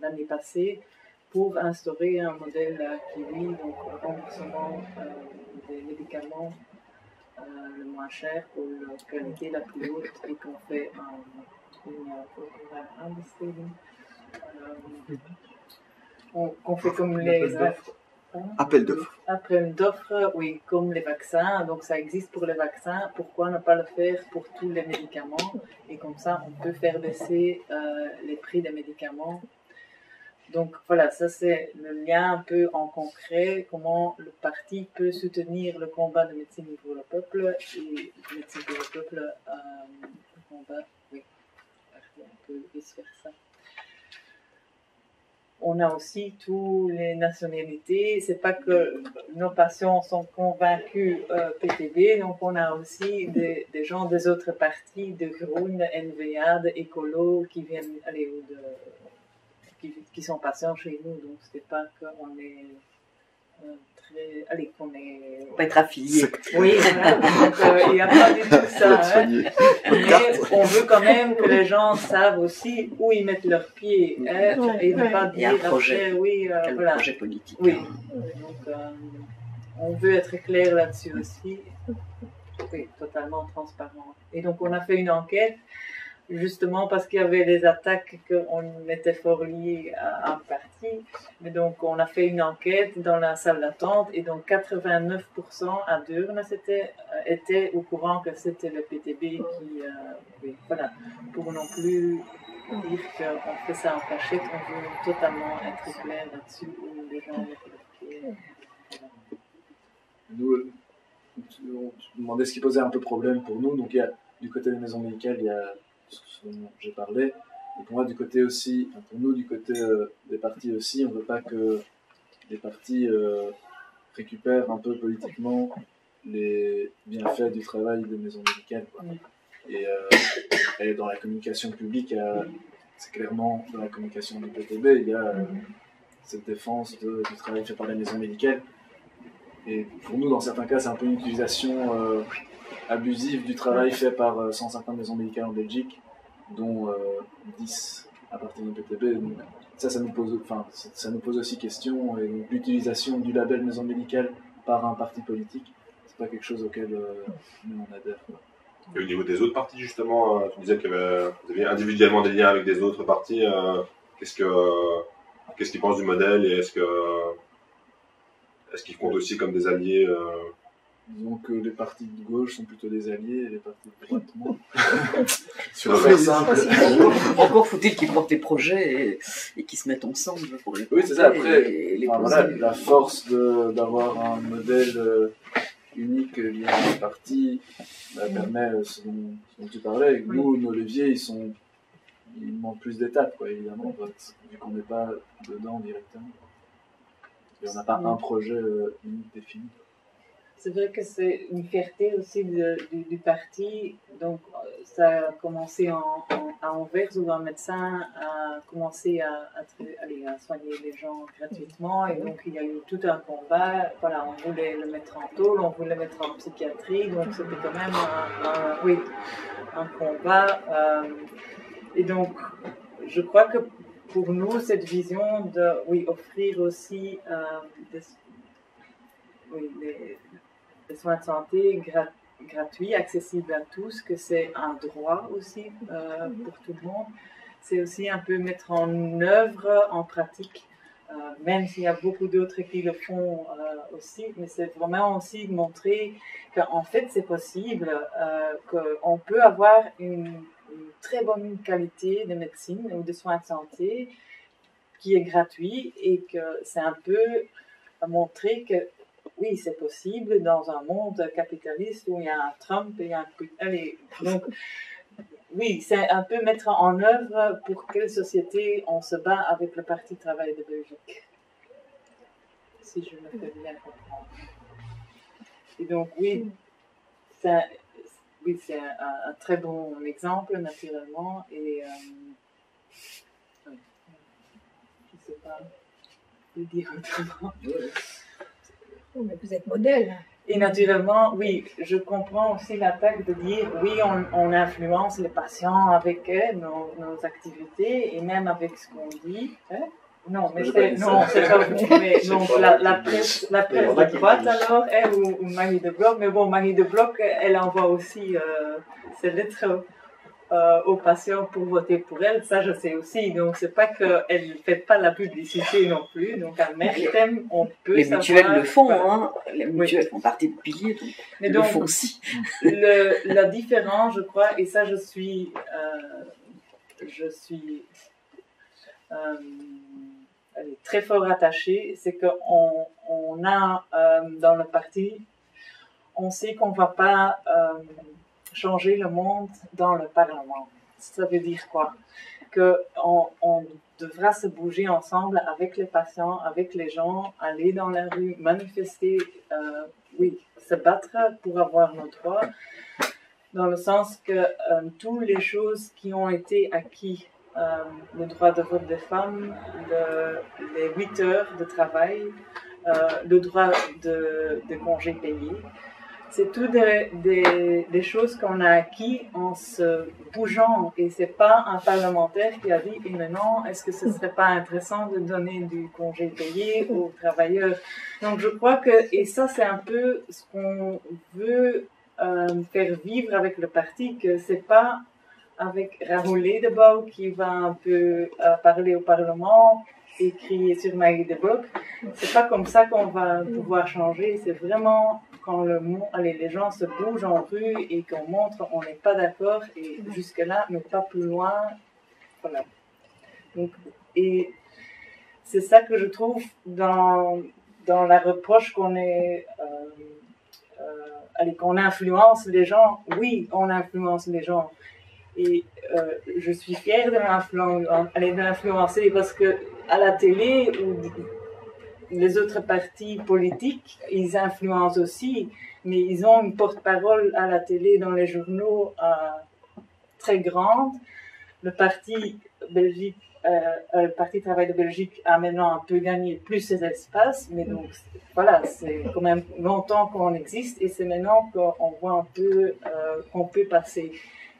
l'année passée pour instaurer un modèle Kiwi, donc remboursement des médicaments le moins cher pour la qualité la plus haute et qu'on fait qu'on fait comme les appel d'offres. Appel d'offres, oui, comme les vaccins. Donc ça existe pour les vaccins. Pourquoi ne pas le faire pour tous les médicaments? Et comme ça, on peut faire baisser les prix des médicaments. Donc voilà, ça c'est le lien un peu en concret, comment le parti peut soutenir le combat de médecine pour le peuple et médecine pour le peuple, le combat, oui, un peu vice-versa. On a aussi toutes les nationalités, c'est pas que nos patients sont convaincus PTB, donc on a aussi des gens des autres partis, de Groen, NVA, de Écolo, qui viennent, qui sont patients chez nous, donc c'est pas qu'on est qu'on est... On peut être affilié. Oui, voilà. Donc il n'y a pas du tout ça. Mais on veut quand même que les gens savent aussi où ils mettent leurs pieds et ne pas dire projet, après, voilà. Projet politique. Oui, donc on veut être clair là-dessus aussi. Oui, totalement transparent. Et donc on a fait une enquête justement parce qu'il y avait des attaques qu'on était fort liés à un parti. Mais donc, on a fait une enquête dans la salle d'attente et donc 89% à Deurne étaient au courant que c'était le PTB qui... oui, voilà, pour non plus dire qu'on fait ça en cachette, on veut totalement être clair là-dessus où les gens vont. Nous, on se demandait ce qui posait un peu problème pour nous. Donc, il y a, du côté des maisons médicales, il y a ce dont j'ai parlé. Et pour moi, du côté aussi, pour nous, du côté des partis aussi, on ne veut pas que les partis récupèrent un peu politiquement les bienfaits du travail des maisons médicales, quoi. Et dans la communication publique, c'est clairement dans la communication du PTB, il y a cette défense du travail fait par les maisons médicales. Et pour nous, dans certains cas, c'est un peu une utilisation abusive du travail fait par 150 maisons médicales en Belgique, dont 10 appartiennent au PTB. Donc, ça nous pose aussi question. Et donc, l'utilisation du label maison médicale par un parti politique, c'est pas quelque chose auquel nous on adhère. Et au niveau des autres partis, justement, tu disais que vous aviez individuellement des liens avec des autres partis. Qu'est-ce qu'ils pensent du modèle et est-ce qu'ils comptent aussi comme des alliés Disons que les partis de gauche sont plutôt des alliés et les partis de droite moins. Encore faut-il qu'ils portent des projets et qu'ils se mettent ensemble pour les Oui, c'est ça. Après, voilà, la force d'avoir un modèle unique lié à un parti permet ce dont tu parlais. Nous, nos leviers, ils manquent plus d'étapes, quoi, évidemment, vu qu'on n'est pas dedans directement. Et on n'a pas un projet unique défini. C'est vrai que c'est une fierté aussi du parti. Donc, ça a commencé à Anvers où un médecin a commencé à soigner les gens gratuitement. Et donc, il y a eu tout un combat. Voilà, on voulait le mettre en tôle, on voulait le mettre en psychiatrie. Donc, c'était quand même un combat. Et donc, je crois que pour nous, cette vision offrir aussi des soins de santé gratuits, accessibles à tous, que c'est un droit aussi pour tout le monde. C'est aussi un peu mettre en œuvre, en pratique, même s'il y a beaucoup d'autres qui le font aussi, mais c'est vraiment aussi de montrer qu'en fait c'est possible, qu'on peut avoir une très bonne qualité de médecine ou de soins de santé qui est gratuit et que c'est un peu montrer que oui, c'est possible dans un monde capitaliste où il y a un Trump et un donc oui, c'est un peu mettre en œuvre pour quelle société on se bat avec le Parti Travail de Belgique, si je me fais bien comprendre. Et donc oui, c'est un très bon exemple naturellement et je ne sais pas le dire autrement. Oh, mais vous êtes modèle. Et naturellement, oui, je comprends aussi l'attaque de dire oui, on influence les patients avec nos activités et même avec ce qu'on dit. Hein? Non, mais c'est pas vous. Mais donc la presse de droite alors, ou Marie de Bloch. Mais bon, Marie de Bloch, elle envoie aussi ses lettres aux patients pour voter pour elle, ça je sais aussi. Donc c'est pas qu'elle ne fait pas la publicité non plus. Donc à Mertem, on peut les savoir... mutuelles le font, hein. Les mutuelles font partie de piliers, donc mais le font aussi. La différence, je crois, et ça je suis très fort attachée, c'est qu'on a dans le parti, on sait qu'on ne va pas changer le monde dans le Parlement. Ça veut dire quoi? Qu'on devra se bouger ensemble avec les patients, avec les gens, aller dans la rue, manifester, se battre pour avoir nos droits, dans le sens que toutes les choses qui ont été acquises, le droit de vote des femmes, les 8 heures de travail, le droit de congés payés, c'est toutes des choses qu'on a acquis en se bougeant. Et c'est pas un parlementaire qui a dit « Et maintenant, est-ce que ce serait pas intéressant de donner du congé payé aux travailleurs ?» Donc je crois que, et ça c'est un peu ce qu'on veut faire vivre avec le parti, que c'est pas avec Raoul Ledebouw qui va un peu parler au Parlement et crier sur Maggie de Bock. C'est pas comme ça qu'on va pouvoir changer, c'est vraiment quand les gens se bougent en rue et qu'on montre on n'est pas d'accord et jusque-là, mais pas plus loin. Voilà. Donc, et c'est ça que je trouve dans la reproche qu'on est... qu'on influence les gens. Oui, on influence les gens. Et je suis fière de l'influencer parce que à la télé ou les autres partis politiques, ils influencent aussi, mais ils ont une porte-parole à la télé, dans les journaux très grande. Le parti Belgique, le Parti Travail de Belgique a maintenant un peu gagné plus ses espaces, mais donc voilà, c'est quand même longtemps qu'on existe et c'est maintenant qu'on voit un peu qu'on peut passer.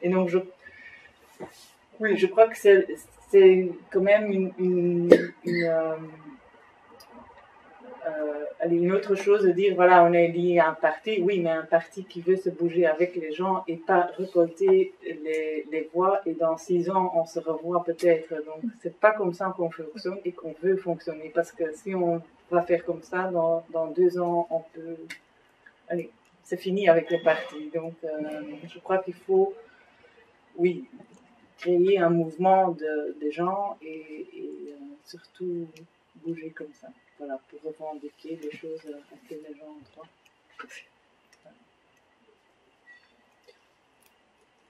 Et donc je crois que c'est quand même une autre chose de dire, voilà, on est lié à un parti, oui, mais un parti qui veut se bouger avec les gens et pas récolter les voix, et dans 6 ans, on se revoit peut-être. Donc, c'est pas comme ça qu'on fonctionne et qu'on veut fonctionner, parce que si on va faire comme ça, dans 2 ans, on peut... Allez, c'est fini avec les partis. Donc, je crois qu'il faut, oui, créer un mouvement des gens et surtout bouger comme ça. Voilà, pour revendiquer des choses à que les gens ont droit.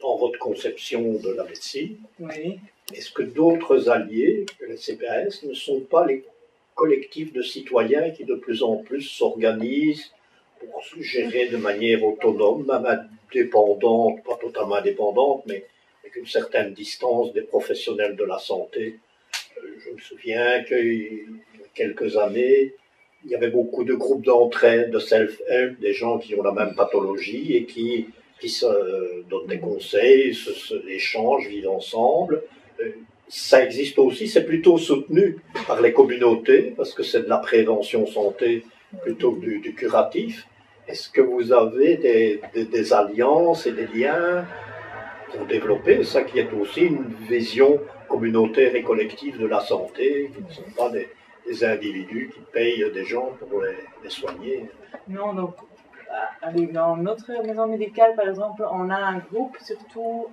Dans votre conception de la médecine, oui. Est-ce que d'autres alliés que la CPAS ne sont pas les collectifs de citoyens qui de plus en plus s'organisent pour se gérer de manière autonome, même indépendante, pas totalement indépendante, mais avec une certaine distance des professionnels de la santé? Je me souviens qu'il y a quelques années, il y avait beaucoup de groupes d'entraide, de self-help, des gens qui ont la même pathologie et qui se donnent des conseils, échangent, vivent ensemble. Ça existe aussi, c'est plutôt soutenu par les communautés, parce que c'est de la prévention santé plutôt que du curatif. Est-ce que vous avez des alliances et des liens pour développer ça qui est aussi une vision communautaire et collective de la santé, qui ne sont pas des individus qui payent des gens pour les soigner? Non, donc, dans notre maison médicale, par exemple, on a un groupe, surtout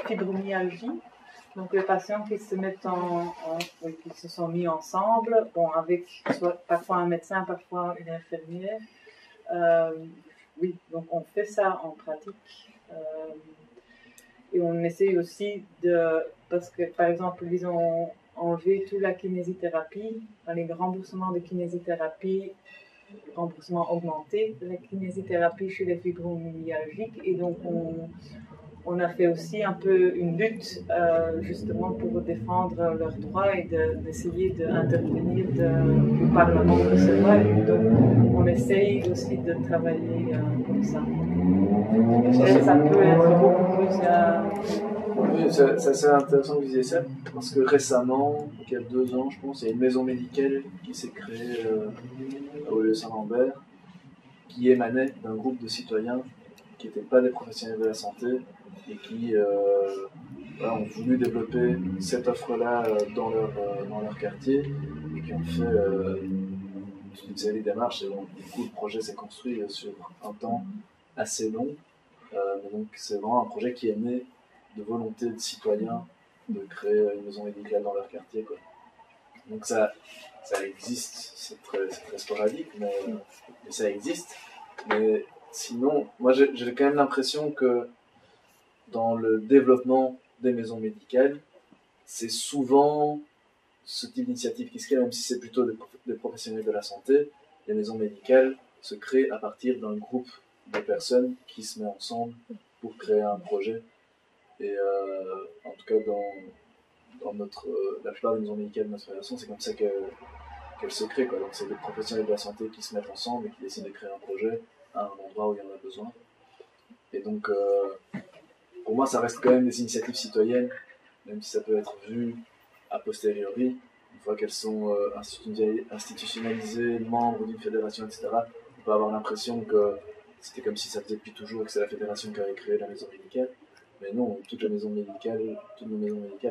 fibromyalgie. Donc, les patients qui qui se sont mis ensemble, bon, avec parfois un médecin, parfois une infirmière. Oui, donc on fait ça en pratique. Et on essaye aussi parce que, par exemple, ils ont enlevé toute la kinésithérapie, les remboursements de kinésithérapie, remboursement augmenté de la kinésithérapie chez les fibromyalgiques. Et donc, on a fait aussi un peu une lutte, justement, pour défendre leurs droits et d'essayer d'intervenir au Parlement de ce droit. Donc, on essaye aussi de travailler comme ça. Ça peut être beaucoup plus... Oui, c'est intéressant que vous disiez ça, parce que récemment, il y a 2 ans, je pense, il y a une maison médicale qui s'est créée à Olieu-Saint-Lambert, qui émanait d'un groupe de citoyens qui n'étaient pas des professionnels de la santé et qui ont voulu développer cette offre-là dans leur quartier et qui ont fait une série de démarches. Et donc, du coup, le projet s'est construit sur un temps assez long. Mais donc, c'est vraiment un projet qui est né de volonté de citoyens de créer une maison médicale dans leur quartier, quoi. Donc ça existe, c'est très sporadique, mais ça existe. Mais sinon, moi j'ai quand même l'impression que dans le développement des maisons médicales, c'est souvent ce type d'initiative qui se crée, même si c'est plutôt des professionnels de la santé. Les maisons médicales se créent à partir d'un groupe de personnes qui se met ensemble pour créer un projet. Et en tout cas, dans la plupart des maisons médicales de notre fédération, c'est comme ça qu'elles se créent, quoi. Donc c'est des professionnels de la santé qui se mettent ensemble et qui décident de créer un projet à un endroit où il y en a besoin. Et donc, pour moi, ça reste quand même des initiatives citoyennes, même si ça peut être vu a posteriori, une fois qu'elles sont institutionnalisées, membres d'une fédération, etc. On peut avoir l'impression que c'était comme si ça faisait depuis toujours, que c'est la fédération qui avait créé la maison médicale. Mais Mais non, toutes nos maisons médicales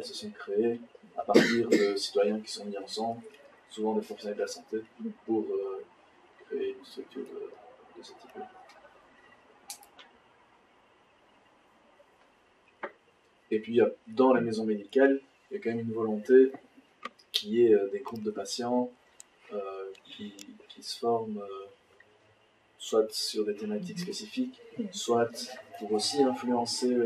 se sont créées à partir de citoyens qui sont mis ensemble, souvent des professionnels de la santé, pour créer une structure de ce type-là. Et puis, dans les maisons médicales, il y a quand même une volonté qui est des groupes de patients qui se forment soit sur des thématiques spécifiques, soit pour aussi influencer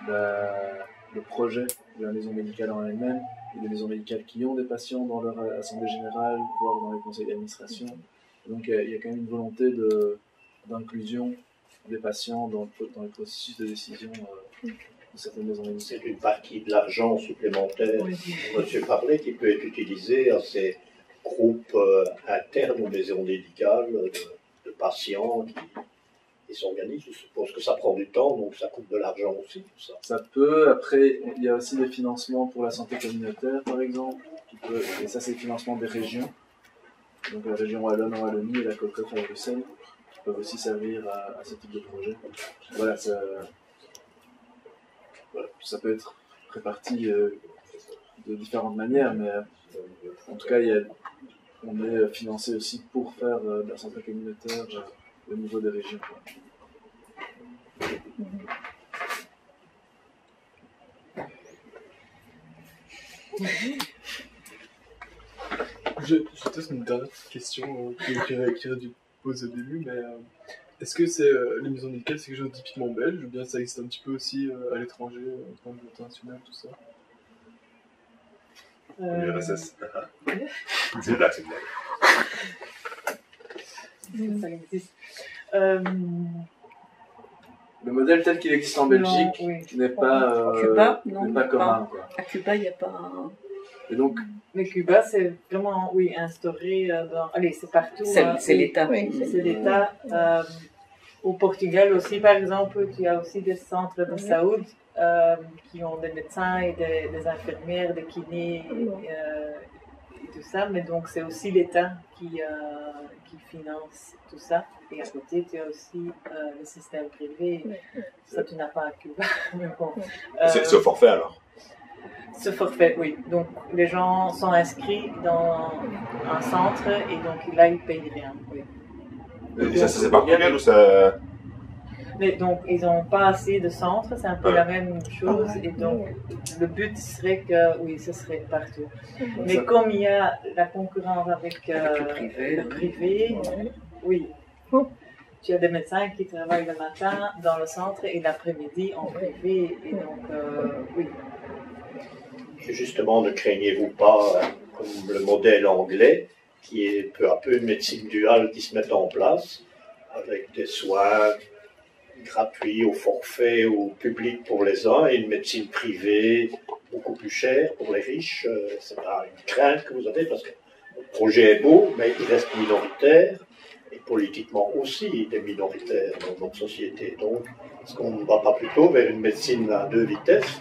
le projet de la maison médicale en elle-même. Il y a des maisons médicales qui ont des patients dans leur assemblée générale, voire dans les conseils d'administration. Donc il y a quand même une volonté d'inclusion des patients dans les processus de décision de certaines maisons médicales. C'est une partie de l'argent supplémentaire dont tu parlais qui peut être utilisé à ces groupes internes aux maisons médicales de patients qui s'organisent. Je suppose que ça prend du temps, donc ça coûte de l'argent aussi, tout ça. Ça peut. Après, il y a aussi des financements pour la santé communautaire, par exemple. Et ça, c'est le financement des régions. Donc la région Wallonne en Wallonie et la COCOF à Bruxelles qui peuvent aussi servir à ce type de projet. Voilà, ça peut être réparti de différentes manières, mais en tout cas, on est financé aussi pour faire de la santé communautaire au niveau des régions. J'ai peut-être une dernière question qui aurait dû poser au début, mais est-ce que les maisons médicales, c'est quelque chose de typiquement belge, ou bien ça existe un petit peu aussi à l'étranger, au point de vue international, tout ça? L'URSS. C'est là, c'est là. Ça existe. Le modèle tel qu'il existe en Belgique n'est pas, pas commun. Quoi. À Cuba, il n'y a pas... Et donc, mais Cuba, c'est vraiment, instauré dans... Allez, c'est partout. C'est l'État. C'est l'État. Au Portugal aussi, par exemple, tu as aussi des centres de saúde qui ont des médecins et des infirmières, des kinés et tout ça. Mais donc, c'est aussi l'État qui finance tout ça. Et à côté, tu as aussi le système privé. Ça, tu n'as pas à Cuba. Mais bon, c'est au forfait alors? Ce forfait, oui. Donc, les gens sont inscrits dans un centre et donc là, ils ne payent rien. Oui. Et ça c'est Portugal ou ça? Mais donc, ils n'ont pas assez de centres, c'est un peu la même chose. Et donc, le but serait que, oui, ce serait partout. Mais comme il y a la concurrence avec le privé, oui. Tu as des médecins qui travaillent le matin dans le centre et l'après-midi en privé. Et donc, oui. Justement, ne craignez-vous pas, comme le modèle anglais, qui est peu à peu une médecine duale qui se met en place, avec des soins gratuits au forfait ou public pour les uns, et une médecine privée beaucoup plus chère pour les riches? C'est pas une crainte que vous avez, parce que le projet est beau, mais il reste minoritaire, et politiquement aussi il est minoritaire dans notre société. Donc, est-ce qu'on ne va pas plutôt vers une médecine à deux vitesses?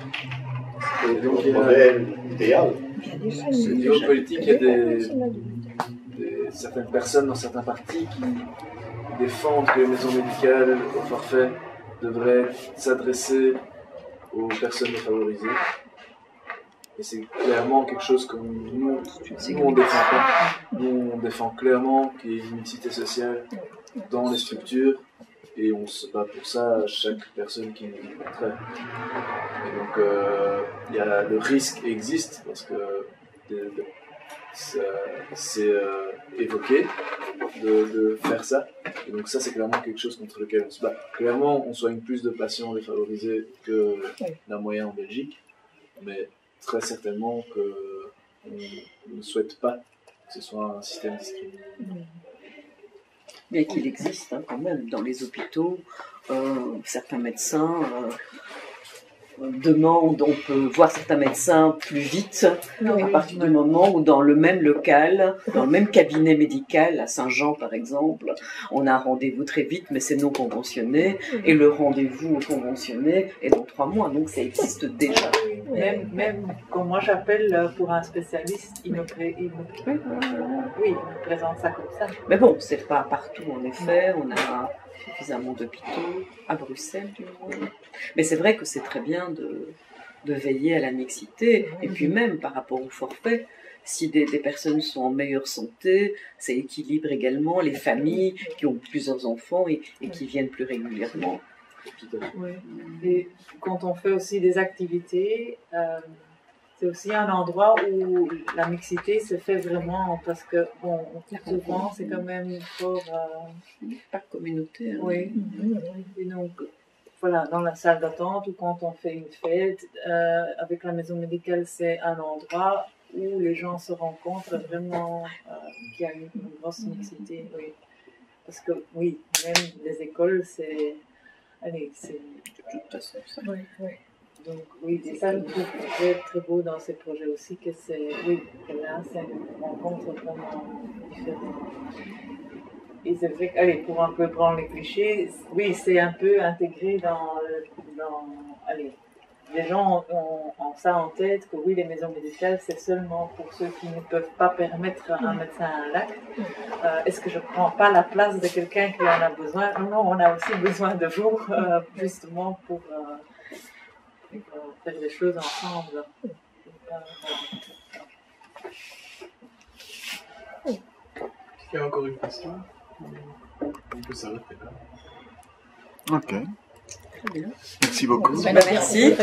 C'est le modèle idéal. Au niveau politique, il y a certaines personnes dans certains partis qui défendent que les maisons médicales au forfait devraient s'adresser aux personnes défavorisées. Et c'est clairement quelque chose que nous on défend pas. Nous, on défend clairement qu'il y ait une mixité sociale dans les structures. Et on se bat pour ça, chaque personne qui nous dit le contraire. Et donc, le risque existe, parce que c'est évoqué de faire ça. Et donc ça, c'est clairement quelque chose contre lequel on se bat. Clairement, on soigne plus de patients défavorisés que la moyenne en Belgique, mais très certainement qu'on ne souhaite pas que ce soit un système discriminant. Mais qu'il existe quand même dans les hôpitaux, certains médecins demandent, on peut voir certains médecins plus vite à partir du moment où dans le même local, dans le même cabinet médical, à Saint-Jean par exemple, on a un rendez-vous très vite mais c'est non conventionné et le rendez-vous conventionné est dans 3 mois, donc ça existe déjà. Même quand moi j'appelle pour un spécialiste, il me présente ça comme ça. Mais bon, c'est pas partout en effet, on a suffisamment d'hôpitaux, à Bruxelles du moins. Mais c'est vrai que c'est très bien de veiller à la mixité, et puis même par rapport au forfait, si des personnes sont en meilleure santé, ça équilibre également les familles qui ont plusieurs enfants et qui viennent plus régulièrement. Oui. Et quand on fait aussi des activités, c'est aussi un endroit où la mixité se fait vraiment, parce que bon, souvent c'est quand même fort par communautaire. Oui. Et donc voilà, dans la salle d'attente ou quand on fait une fête, avec la maison médicale, c'est un endroit où les gens se rencontrent vraiment, qu'il y a une grosse mixité, oui. Parce que oui, même les écoles, c'est... Allez, c'est... De toute façon, ça. Oui, oui. Donc oui, c'est ça, je trouve très, très beau dans ces projets aussi, que c'est... Oui, que là, c'est une rencontre vraiment différente. Et c'est vrai que, allez, pour un peu prendre les clichés, oui, c'est un peu intégré dans allez, les gens ont ça en tête, que oui, les maisons médicales, c'est seulement pour ceux qui ne peuvent pas permettre à un médecin un acte. Est-ce que je ne prends pas la place de quelqu'un qui en a besoin? Non, on a aussi besoin de vous, justement, pour faire des choses ensemble. Est-ce qu'il y a encore une question? On peut s'arrêter là. Ok. Très bien. Merci beaucoup. Merci.